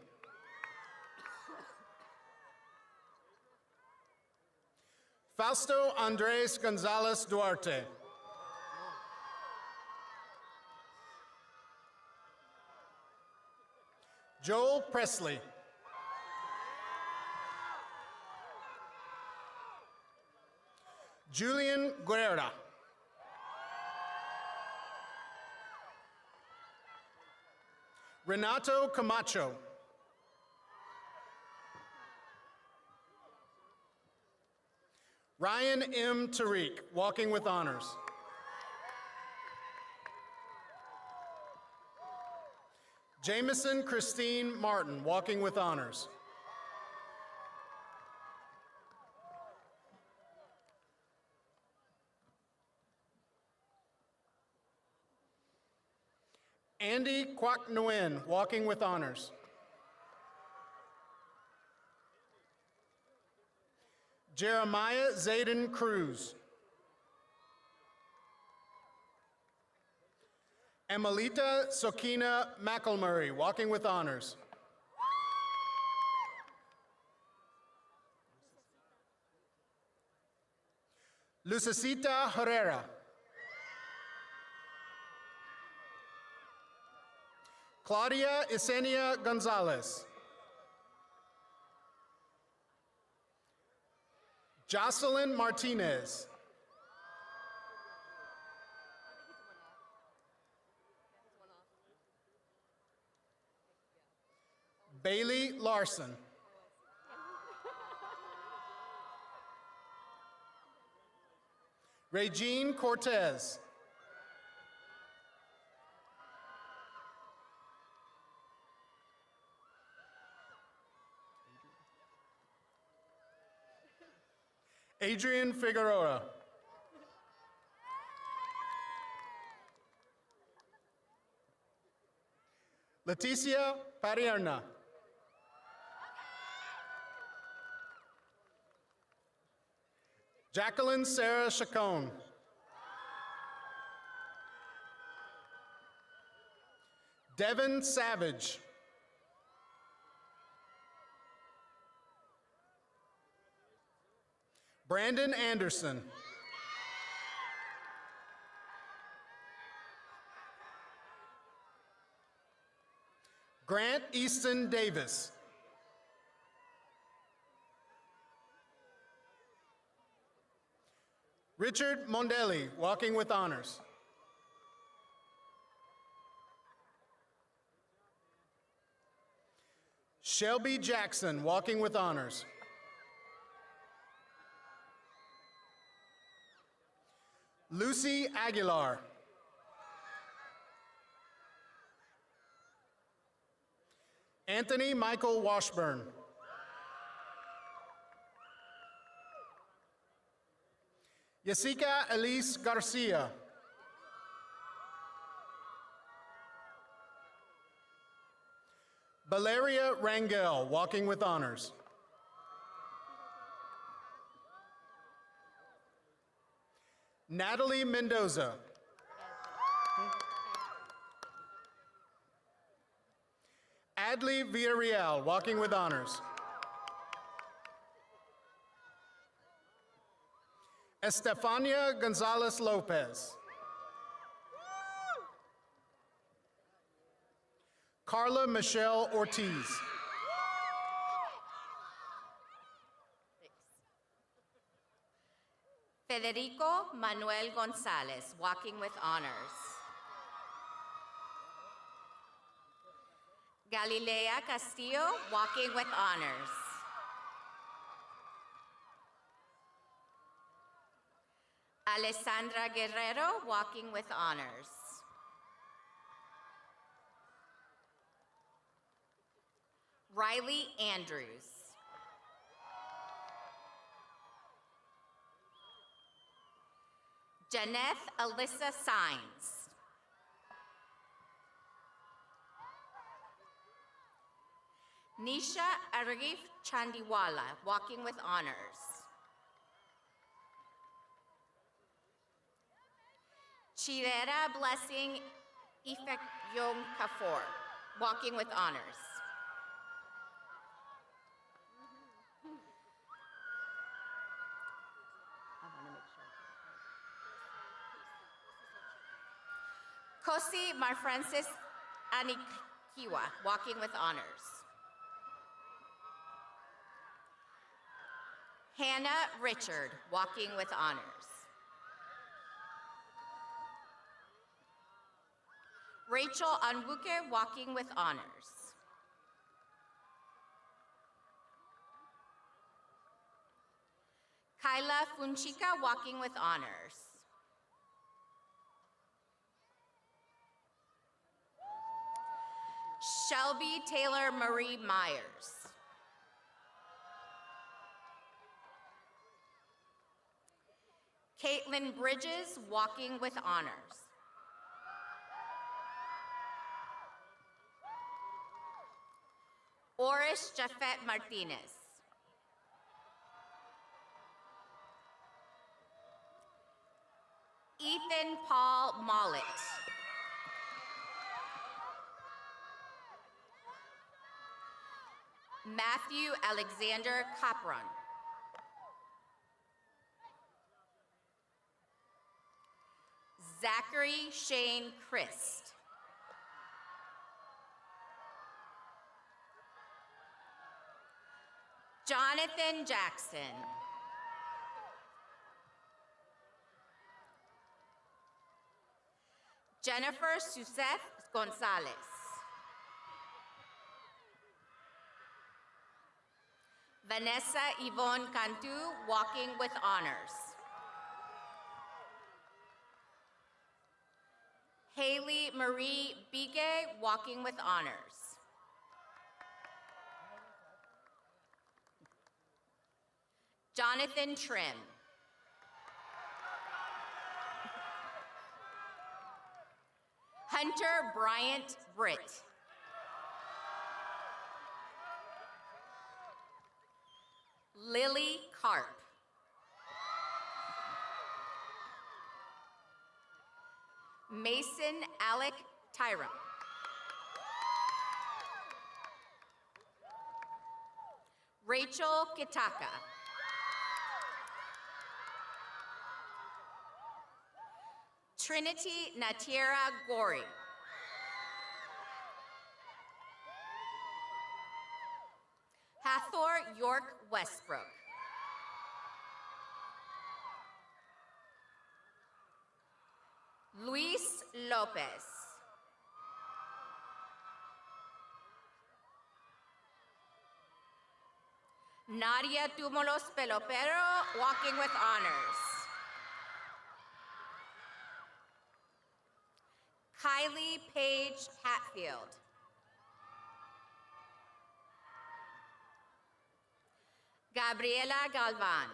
Fausto Andres Gonzalez Duarte. Joel Presley. Julian Guerra. Renato Camacho. Ryan M. Tariq, walking with honors. Jameson Christine Martin, walking with honors. Andy Kwak Nguyen, walking with honors. Jeremiah Zayden Cruz. Emelita Sokina McElmurray, walking with honors. Lucecita Herrera. Claudia Isenia Gonzalez. Jocelyn Martinez. Bailey Larson. Regine Cortez. Adrian Figueroa. Leticia Parierna. Jacqueline Sarah Chacon. Devin Savage. Brandon Anderson. Grant Easton Davis. Richard Mondelli, walking with honors. Shelby Jackson, walking with honors. Lucy Aguilar. Anthony Michael Washburn. Jessica Elise Garcia. Valeria Rangel, walking with honors. Natalie Mendoza. Adley Villarreal, walking with honors. Estefania Gonzalez Lopez. Carla Michelle Ortiz. Federico Manuel Gonzalez, walking with honors. Galilea Castillo, walking with honors. Alessandra Guerrero, walking with honors. Riley Andrews. Janeth Alyssa Sines. Nisha Arif Chandiwala, walking with honors. Chirera Blessing Ifekyong Kafor, walking with honors. Kosi Marfrancis Anikiwa, walking with honors. Hannah Richard, walking with honors. Rachel Anwuke, walking with honors. Kyla Funchika, walking with honors. Shelby Taylor Marie Myers. Caitlin Bridges, walking with honors. Oris Jafet Martinez. Ethan Paul Mollett. Matthew Alexander Capron. Zachary Shane Christ. Jonathan Jackson. Jennifer Suseth Gonzalez. Vanessa Yvonne Cantu, walking with honors. Haley Marie Bige, walking with honors. Jonathan Trim. Hunter Bryant Britt. Lily Karp. Mason Alec Tyrone. Rachel Kitaka. Trinity Natira Gori. Hathor York Westbrook. Luis Lopez. Nadia Tumulos Pelopero, walking with honors. Kylie Page Hatfield. Gabriela Galvan.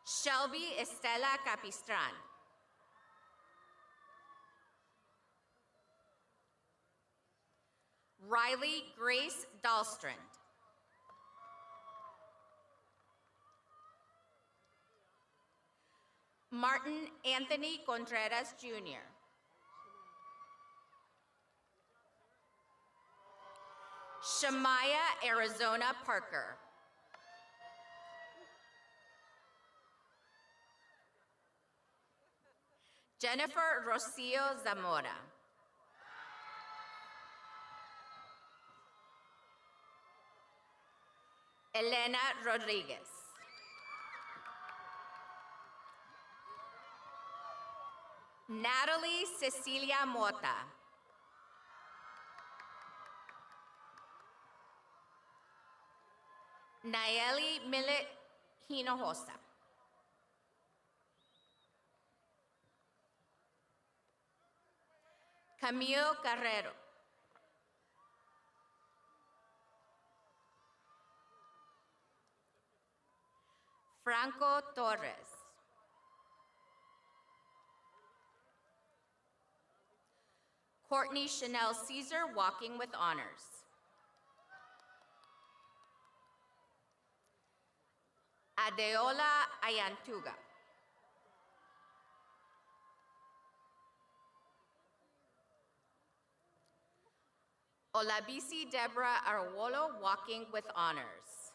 Shelby Estela Capistran. Riley Grace Dahlstrand. Martin Anthony Contreras Jr. Shamaya Arizona Parker. Jennifer Rocio Zamora. Elena Rodriguez. Natalie Cecilia Mota. Nayeli Millet Hinojosa. Camille Carrero. Franco Torres. Courtney Chanel Caesar, walking with honors. Adeola Ayantuga. Olabisi Deborah Arwolo, walking with honors.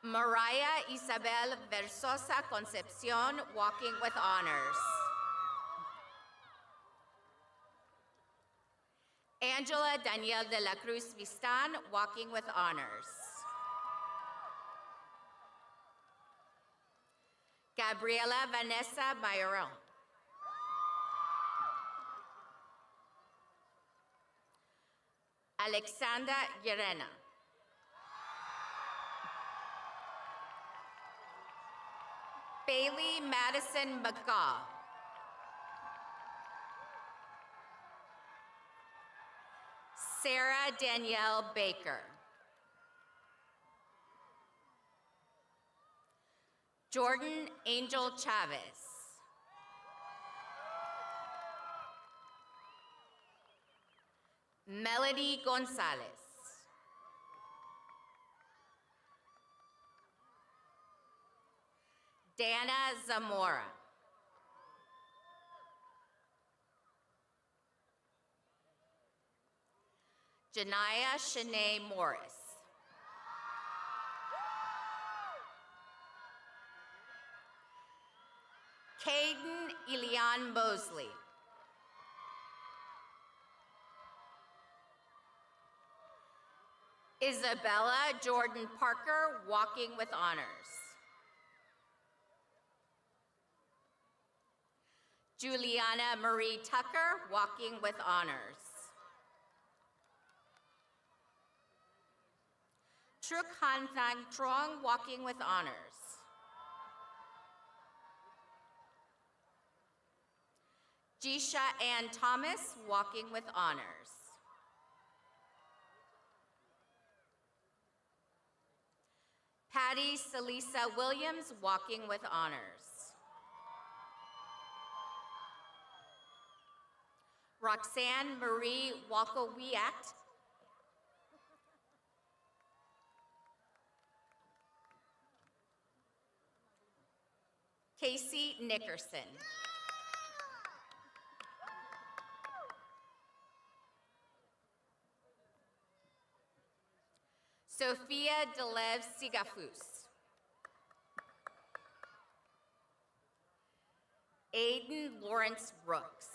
Mariah Isabel Versosa Concepcion, walking with honors. Angela Danielle de la Cruz Vistan, walking with honors. Gabriela Vanessa Mayoron. Alexandra Yerena. Bailey Madison McGaw. Sarah Danielle Baker. Jordan Angel Chavez. Melody Gonzalez. Dana Zamora. Janaya Shanae Morris. Caden Elian Mosley. Isabella Jordan Parker, walking with honors. Juliana Marie Tucker, walking with honors. Truk Han Thang Trong, walking with honors. Jisha Ann Thomas, walking with honors. Patty Salisa Williams, walking with honors. Roxanne Marie Walkowiak. Casey Nickerson. Sophia Delev Sigafus. Aiden Lawrence Rooks.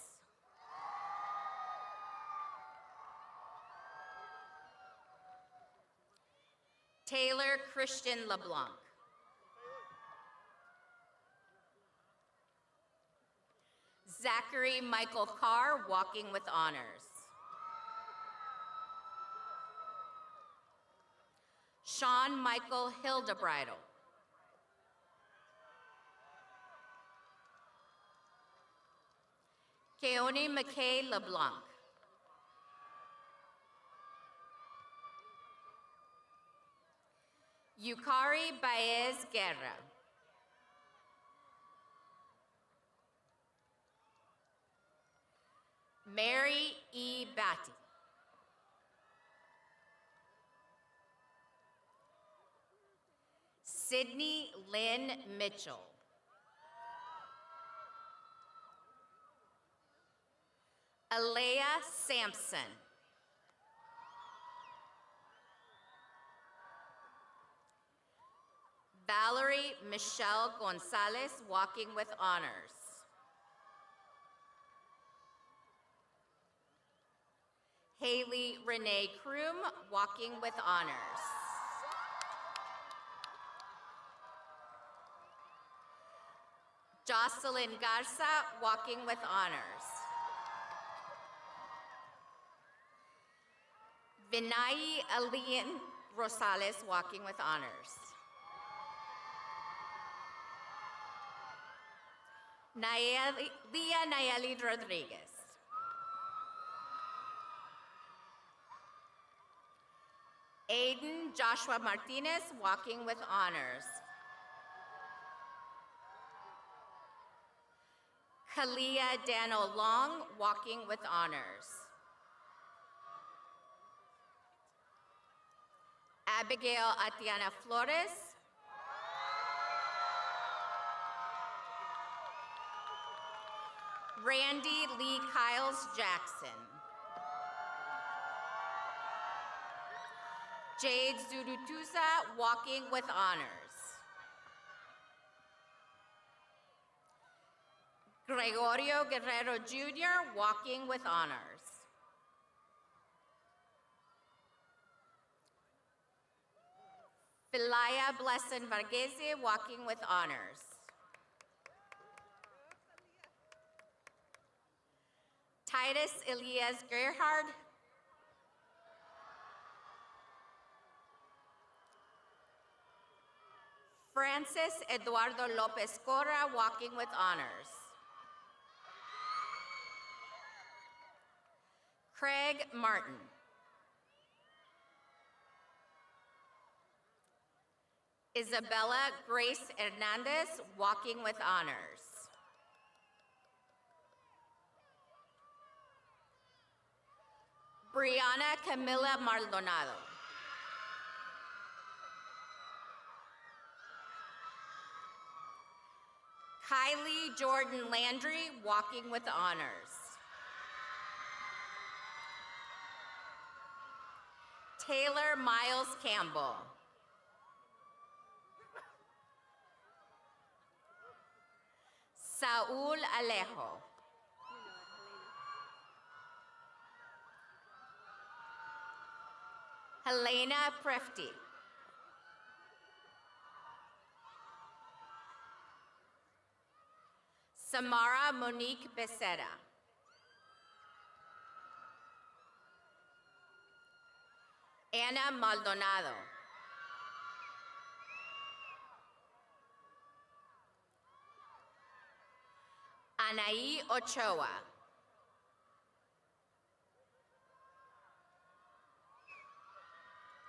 Taylor Christian LeBlanc. Zachary Michael Carr, walking with honors. Sean Michael Hildebridle. Keone McKay LeBlanc. Yukari Baez Guerra. Mary E. Batty. Sydney Lynn Mitchell. Alea Sampson. Valerie Michelle Gonzalez, walking with honors. Haley Renee Kroom, walking with honors. Jocelyn Garza, walking with honors. Vinay Alian Rosales, walking with honors. Leah Nayeli Rodriguez. Aiden Joshua Martinez, walking with honors. Kalia Dano Long, walking with honors. Abigail Atiana Flores. Randy Lee Kyles Jackson. Jade Zudutusa, walking with honors. Gregorio Guerrero Jr., walking with honors. Filaya Blesson Varghese, walking with honors. Titus Elias Gerhard. Francis Eduardo Lopez Cora, walking with honors. Craig Martin. Isabella Grace Hernandez, walking with honors. Brianna Camila Maldonado. Kylie Jordan Landry, walking with honors. Taylor Miles Campbell. Saul Alejo. Helena Prefty. Samara Monique Becerra. Ana Maldonado. Anaí Ochoa.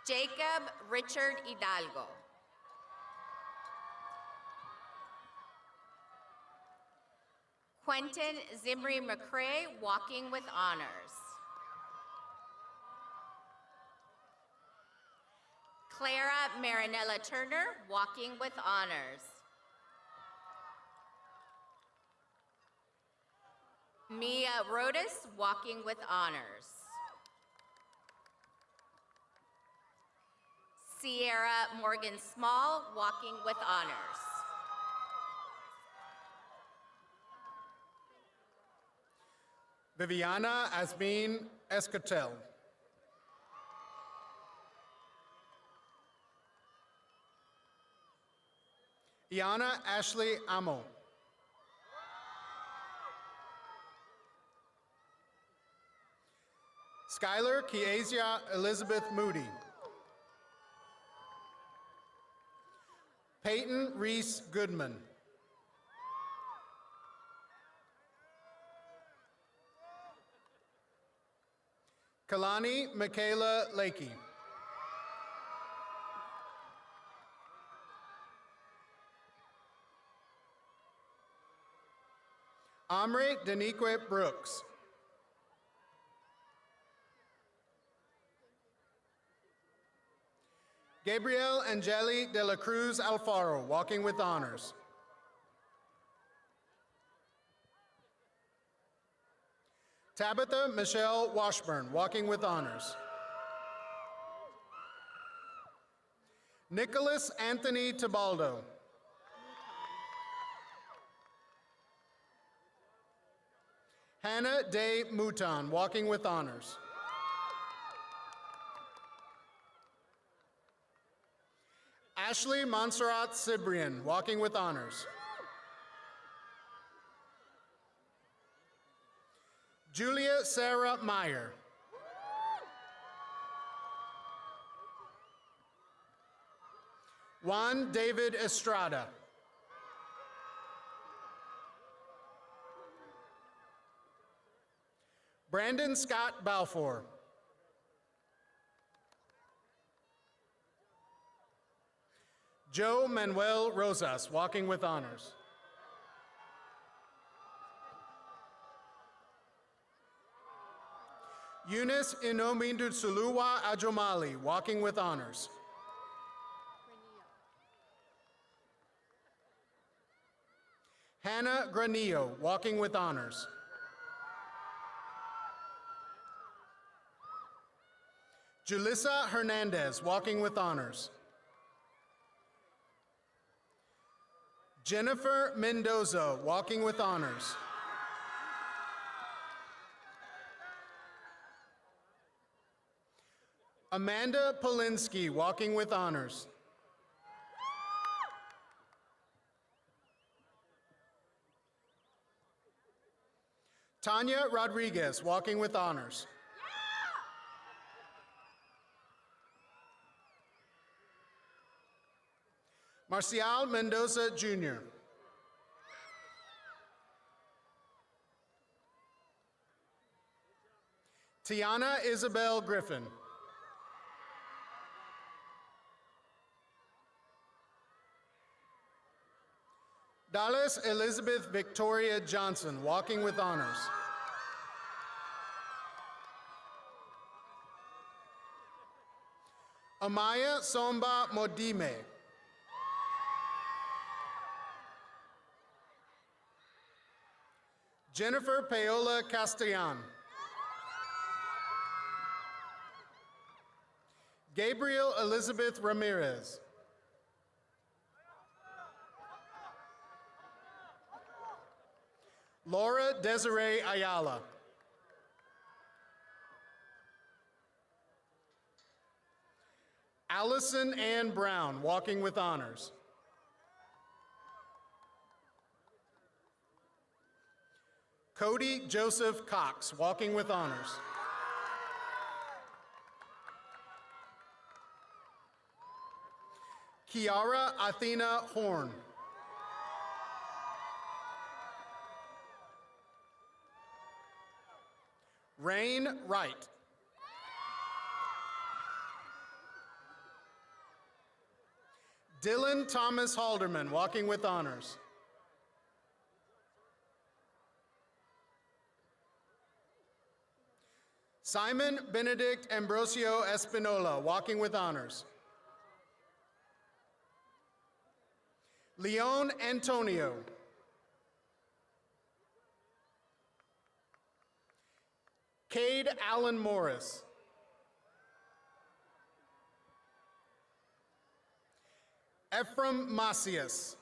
Jacob Richard Hidalgo. Quentin Zimri McCrae, walking with honors. Clara Marinella Turner, walking with honors. Mia Rodas, walking with honors. Sierra Morgan Small, walking with honors. Viviana Asmin Escotel. Iana Ashley Amo. Skylar Kiasia Elizabeth Moody. Peyton Reese Goodman. Kalani Michaela Lakey. Omri Denique Brooks. Gabriel Angeli de la Cruz Alfaro, walking with honors. Tabitha Michelle Washburn, walking with honors. Nicholas Anthony Tibaldo. Hannah Day Mouton, walking with honors. Ashley Montserrat Cibrian, walking with honors. Julia Sarah Meyer. Juan David Estrada. Brandon Scott Balfour. Joe Manuel Rosas, walking with honors. Eunice Inomindu Suluwa Ajomali, walking with honors. Hannah Granillo, walking with honors. Julissa Hernandez, walking with honors. Jennifer Mendoza, walking with honors. Amanda Polinsky, walking with honors. Tanya Rodriguez, walking with honors. Marcial Mendoza, Jr. Tiana Isabel Griffin. Dallas Elizabeth Victoria Johnson, walking with honors. Amaya Somba Modime. Jennifer Paola Castellan. Gabriel Elizabeth Ramirez. Laura Desiree Ayala. Allison Ann Brown, walking with honors. Cody Joseph Cox, walking with honors. Kiara Athena Horn. Rain Wright. Dylan Thomas Halderman, walking with honors. Simon Benedict Ambrosio Espinola, walking with honors. Leon Antonio. Cade Allen Morris. Ephraim Macias.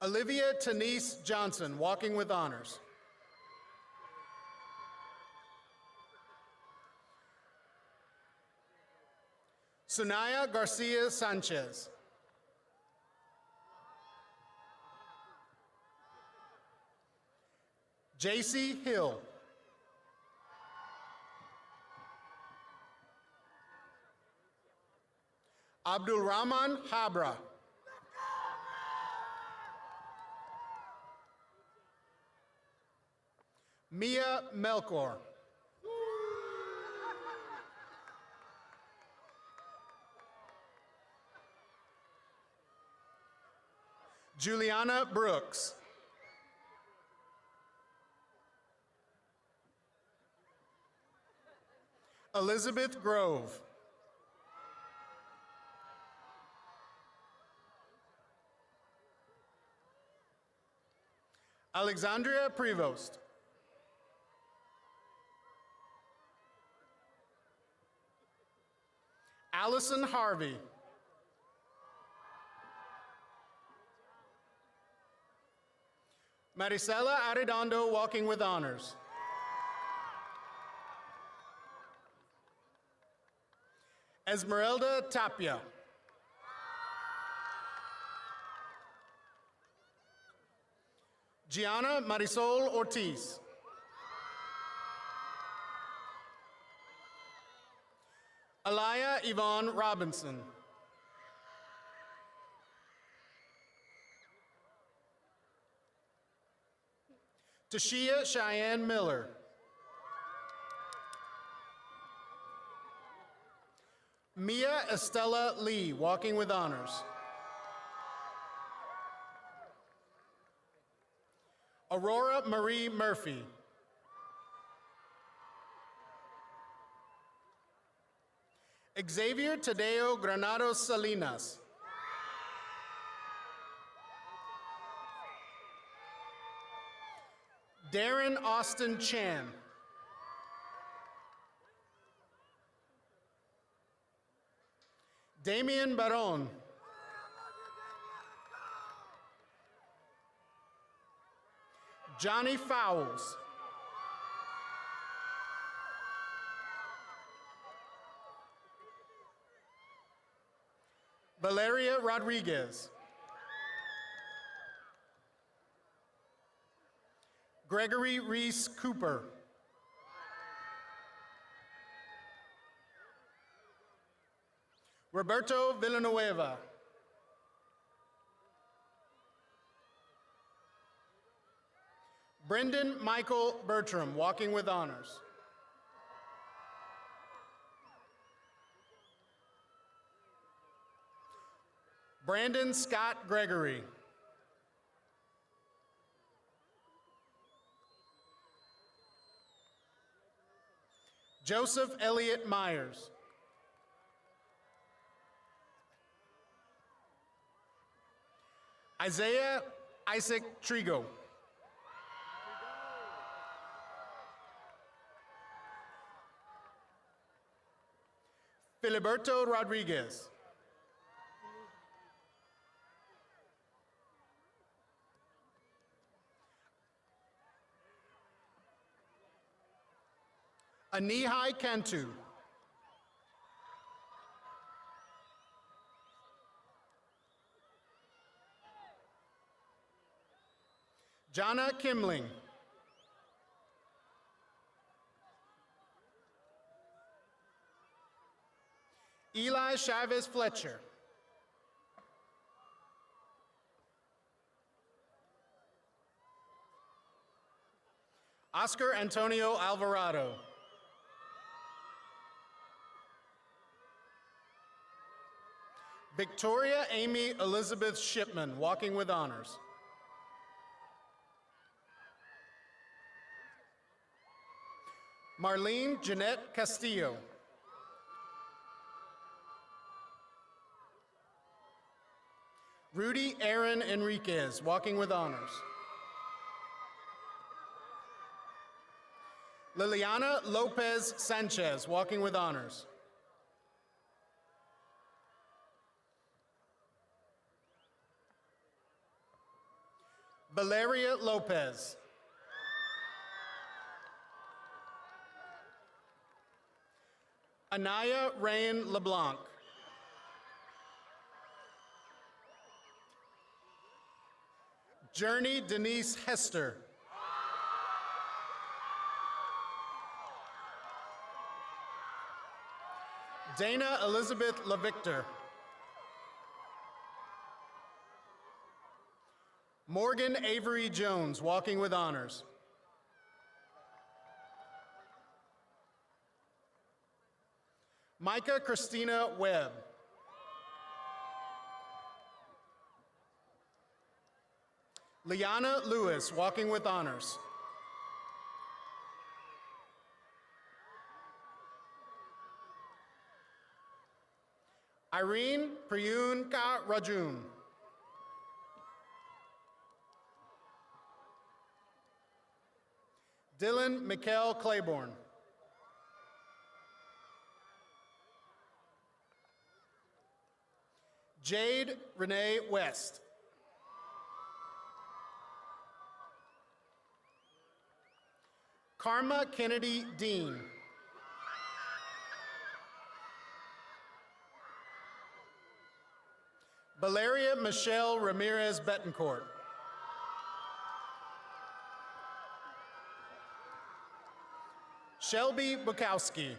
Olivia Tanise Johnson, walking with honors. Sunaya Garcia Sanchez. JC Hill. Abdul Rahman Habra. Mia Melkor. Juliana Brooks. Elizabeth Grove. Alexandria Prevost. Allison Harvey. Maricela Arredondo, walking with honors. Esmeralda Tapia. Gianna Marisol Ortiz. Alaya Yvonne Robinson. Tashia Cheyenne Miller. Mia Estella Lee, walking with honors. Aurora Marie Murphy. Xavier Tadeo Granados Salinas. Darren Austin Chan. Damian Baron. Johnny Fowles. Valeria Rodriguez. Gregory Reese Cooper. Roberto Villanueva. Brendan Michael Bertram, walking with honors. Brandon Scott Gregory. Joseph Elliott Myers. Isaiah Isaac Trigo. Filiberto Rodriguez. Anihai Cantu. Jana Kimling. Eli Chavez Fletcher. Oscar Antonio Alvarado. Victoria Amy Elizabeth Shipman, walking with honors. Marlene Jeanette Castillo. Rudy Aaron Enriquez, walking with honors. Liliana Lopez Sanchez, walking with honors. Valeria Lopez. Anaya Rain LeBlanc. Journey Denise Hester. Dana Elizabeth LaVictor. Morgan Avery Jones, walking with honors. Micah Christina Webb. Liana Lewis, walking with honors. Irene Priyunka Rajun. Dylan Mikkel Claiborne. Jade Renee West. Karma Kennedy Dean. Valeria Michelle Ramirez Betancourt. Shelby Bukowski.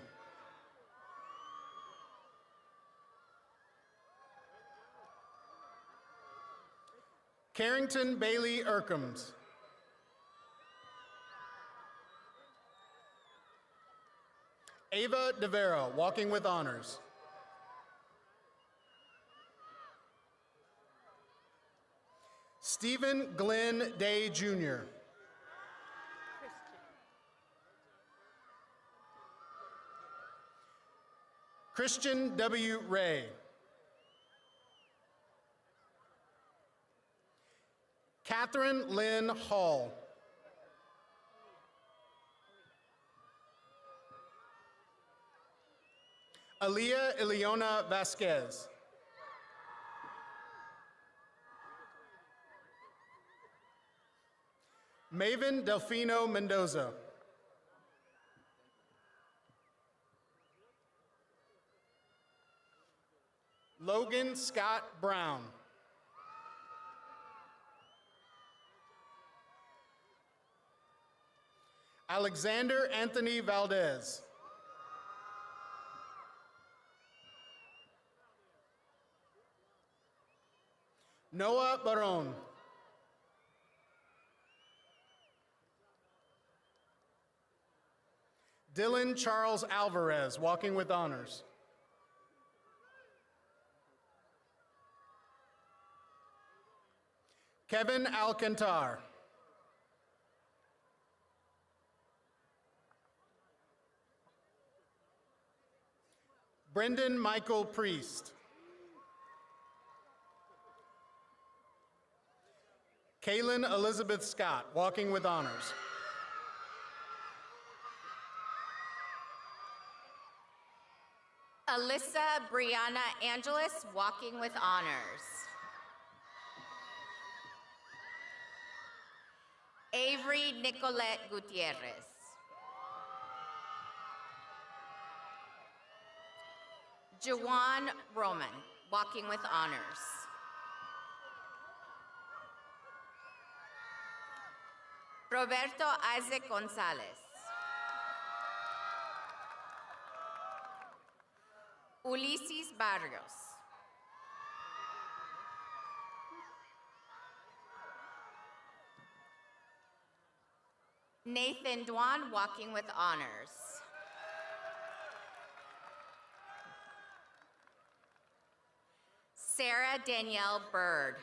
Carrington Bailey Erkums. Ava DeVera, walking with honors. Stephen Glenn Day Jr. Christian W. Ray. Catherine Lynn Hall. Aaliyah Ileona Vasquez. Maven Delfino Mendoza. Logan Scott Brown. Alexander Anthony Valdez. Noah Baron. Dylan Charles Alvarez, walking with honors. Kevin Alcantar. Brendan Michael Priest. Kaylin Elizabeth Scott, walking with honors. Alyssa Brianna Angeles, walking with honors. Avery Nicolette Gutierrez. Jawan Roman, walking with honors. Roberto Isaac Gonzalez. Ulises Barrios. Nathan Dwan, walking with honors. Sarah Danielle Bird.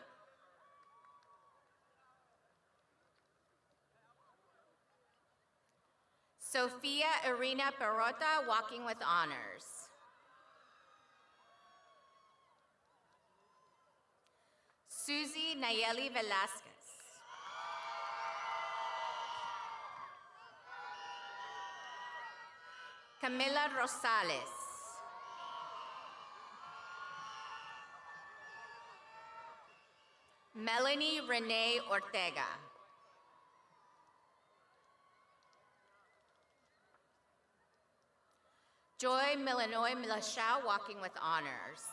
Sophia Irina Perota, walking with honors. Susie Nayeli Velasquez. Camila Rosales. Melanie Renee Ortega. Joy Milanoy Milashao, walking with honors.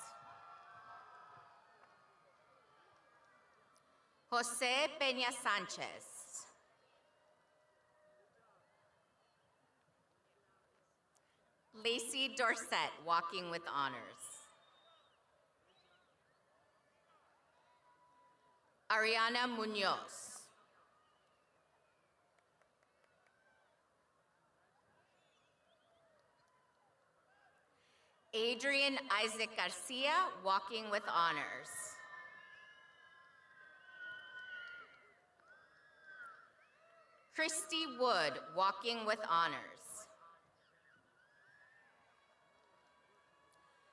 Jose Peña Sanchez. Lacey Dorset, walking with honors. Ariana Munoz. Adrian Isaac Garcia, walking with honors. Christy Wood, walking with honors.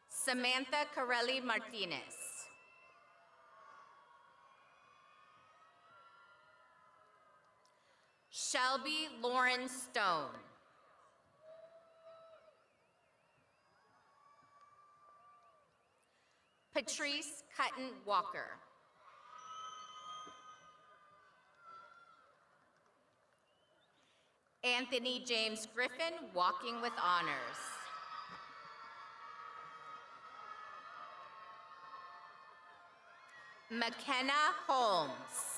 Samantha Corelli Martinez. Shelby Lauren Stone. Patrice Cutton Walker. Anthony James Griffin, walking with honors. McKenna Holmes.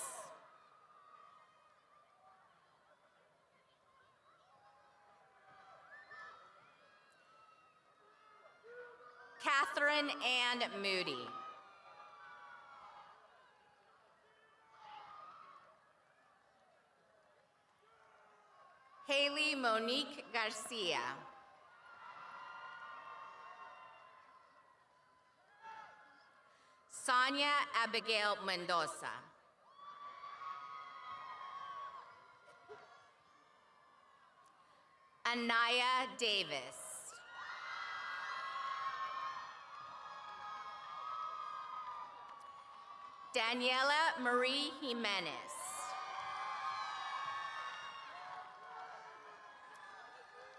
Catherine Ann Moody. Haley Monique Garcia. Sonia Abigail Mendoza. Anaya Davis. Daniela Marie Jimenez.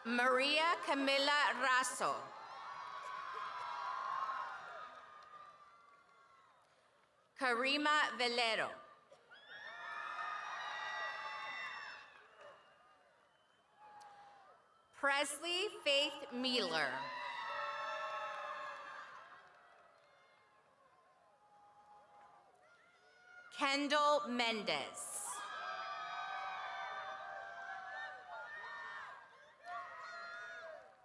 Maria Camila Raso. Karima Velero. Presley Faith Mueller. Kendall Mendez.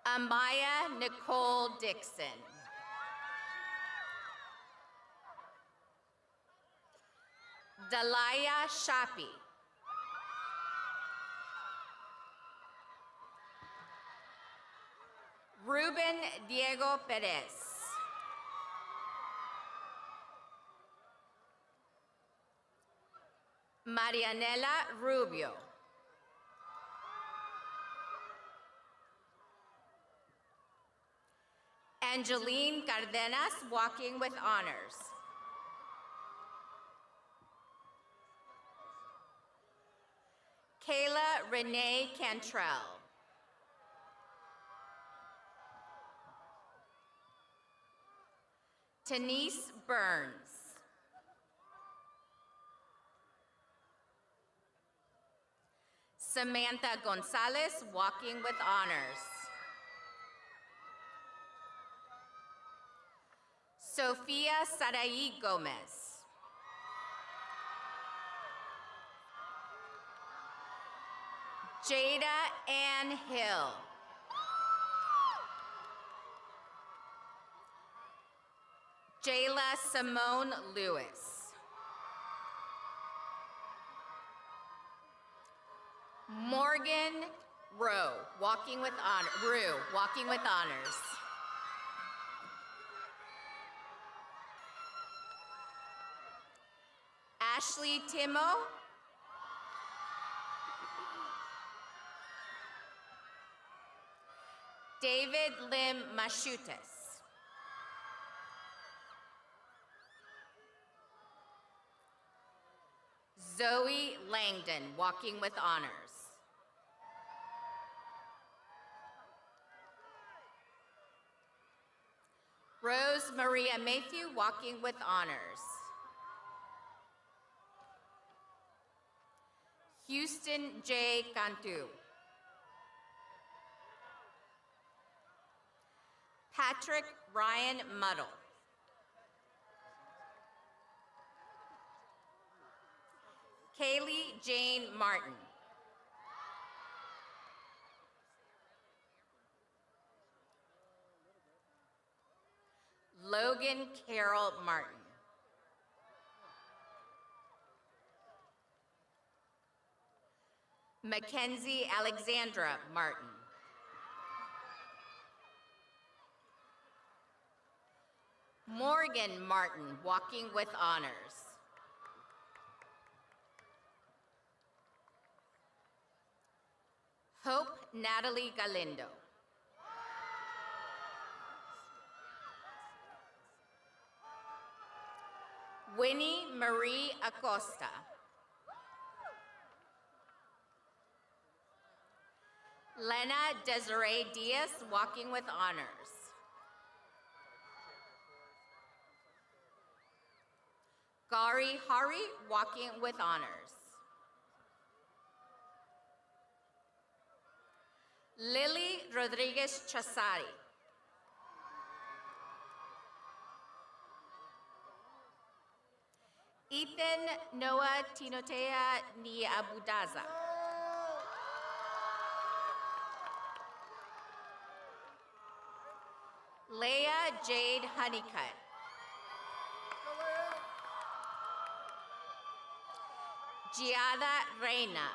Amaya Nicole Dixon. Dalaya Shapi. Ruben Diego Perez. Marianela Rubio. Angeline Cardenas, walking with honors. Kayla Renee Cantrell. Denise Burns. Samantha Gonzalez, walking with honors. Sofia Sarai Gomez. Jada Ann Hill. Jayla Simone Lewis. Morgan Rowe, walking with honors. Ashley Timo. David Lim Mashutis. Zoe Langdon, walking with honors. Rose Maria Maythew, walking with honors. Houston J. Cantu. Patrick Ryan Muddle. Kaylee Jane Martin. Logan Carol Martin. Mackenzie Alexandra Martin. Morgan Martin, walking with honors. Hope Natalie Galindo. Winnie Marie Acosta. Lena Desiree Diaz, walking with honors. Gari Hari, walking with honors. Lily Rodriguez Chasari. Ethan Noah Tinotea Ni Abudaza. Leah Jade Honeycutt. Giada Reina.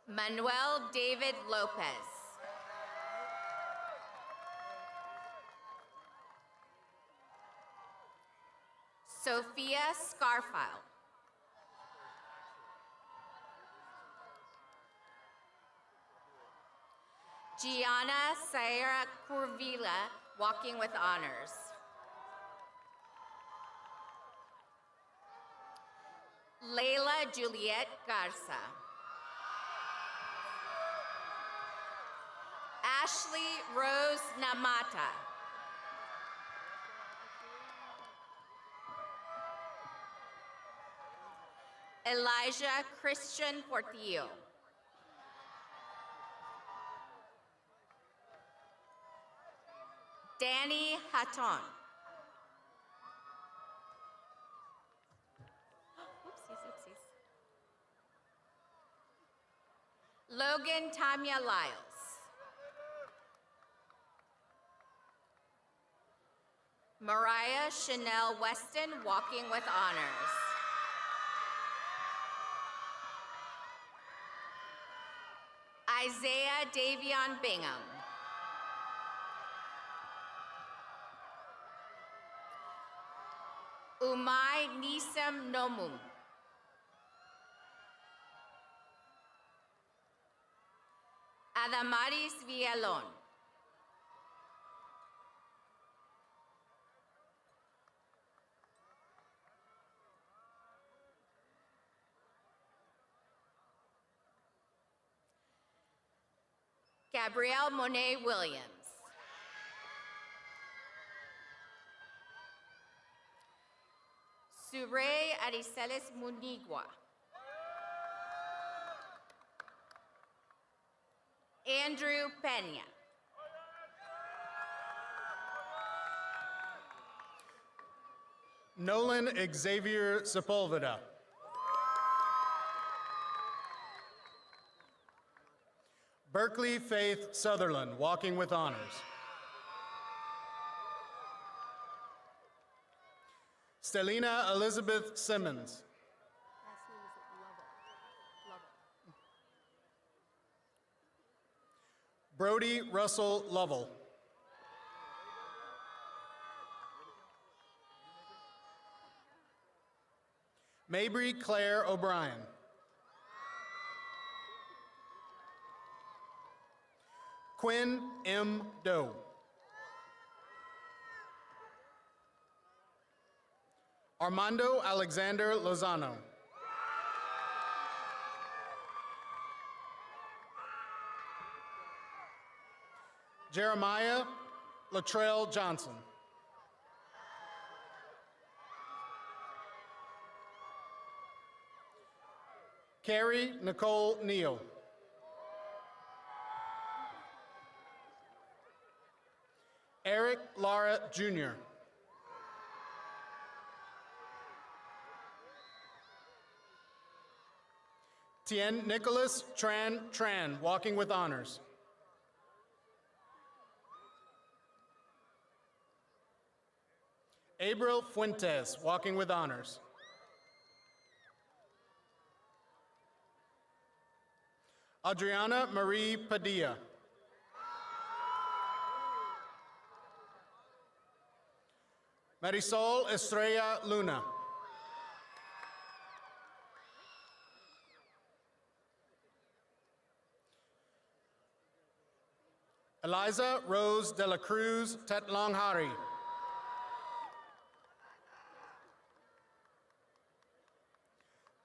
Manuel David Lopez. Sophia Scarfile. Gianna Sierra Curvila, walking with honors. Layla Juliet Garza. Ashley Rose Namata. Elijah Christian Portillo. Danny Hatton. Oopsies. Logan Tanya Lyles. Mariah Chanel Weston, walking with honors. Isaiah Davion Bingham. Umay Nisam Nomum. Adamaris Villalon. Gabrielle Monet Williams. Surey Ariceles Munigua. Andrew Pena. Nolan Xavier Sepulveda. Berkeley Faith Sutherland, walking with honors. Stelina Elizabeth Simmons. Brody Russell Lovell. Mabry Claire O'Brien. Quinn M. Doe. Armando Alexander Lozano. Jeremiah Latrell Johnson. Carrie Nicole Neal. Eric Lara Jr. Tien Nicholas Tran, walking with honors. Abril Fuentes, walking with honors. Adriana Marie Padilla. Marisol Estrella Luna. Eliza Rose de la Cruz Tetlonghari.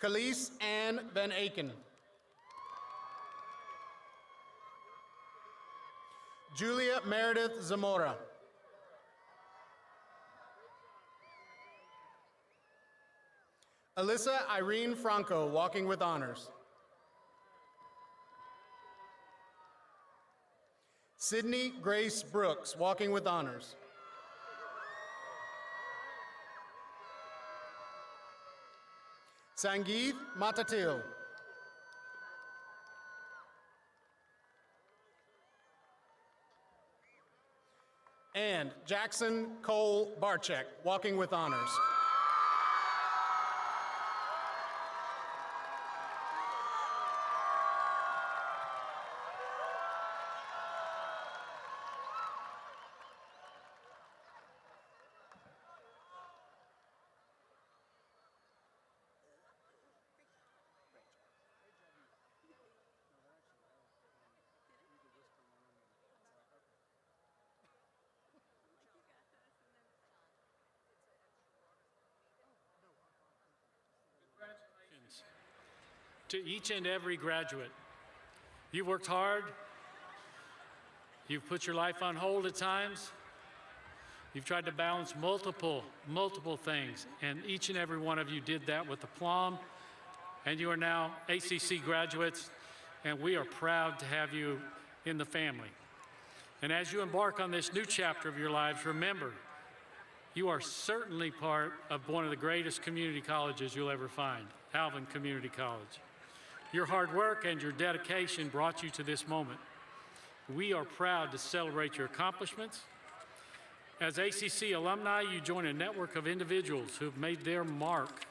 Khalees Ann Van Aken. Julia Meredith Zamora. Alyssa Irene Franco, walking with honors. Sydney Grace Brooks, walking with honors. Sangeeth Matatil. And Jackson Cole Barchek, walking with honors. to each and every graduate. You've worked hard. You've put your life on hold at times. You've tried to balance multiple things, and each and every one of you did that with aplomb, and you are now ACC graduates, and we are proud to have you in the family. And as you embark on this new chapter of your lives, remember, you are certainly part of one of the greatest community colleges you'll ever find, Alvin Community College. Your hard work and your dedication brought you to this moment. We are proud to celebrate your accomplishments. As ACC alumni, you join a network of individuals who have made their mark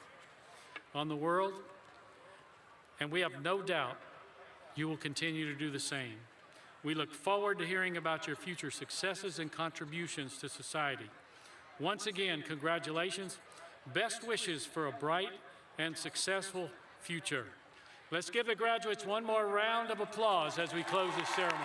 on the world, and we have no doubt you will continue to do the same. We look forward to hearing about your future successes and contributions to society. Once again, congratulations. Best wishes for a bright and successful future. Let's give the graduates one more round of applause as we close this ceremony.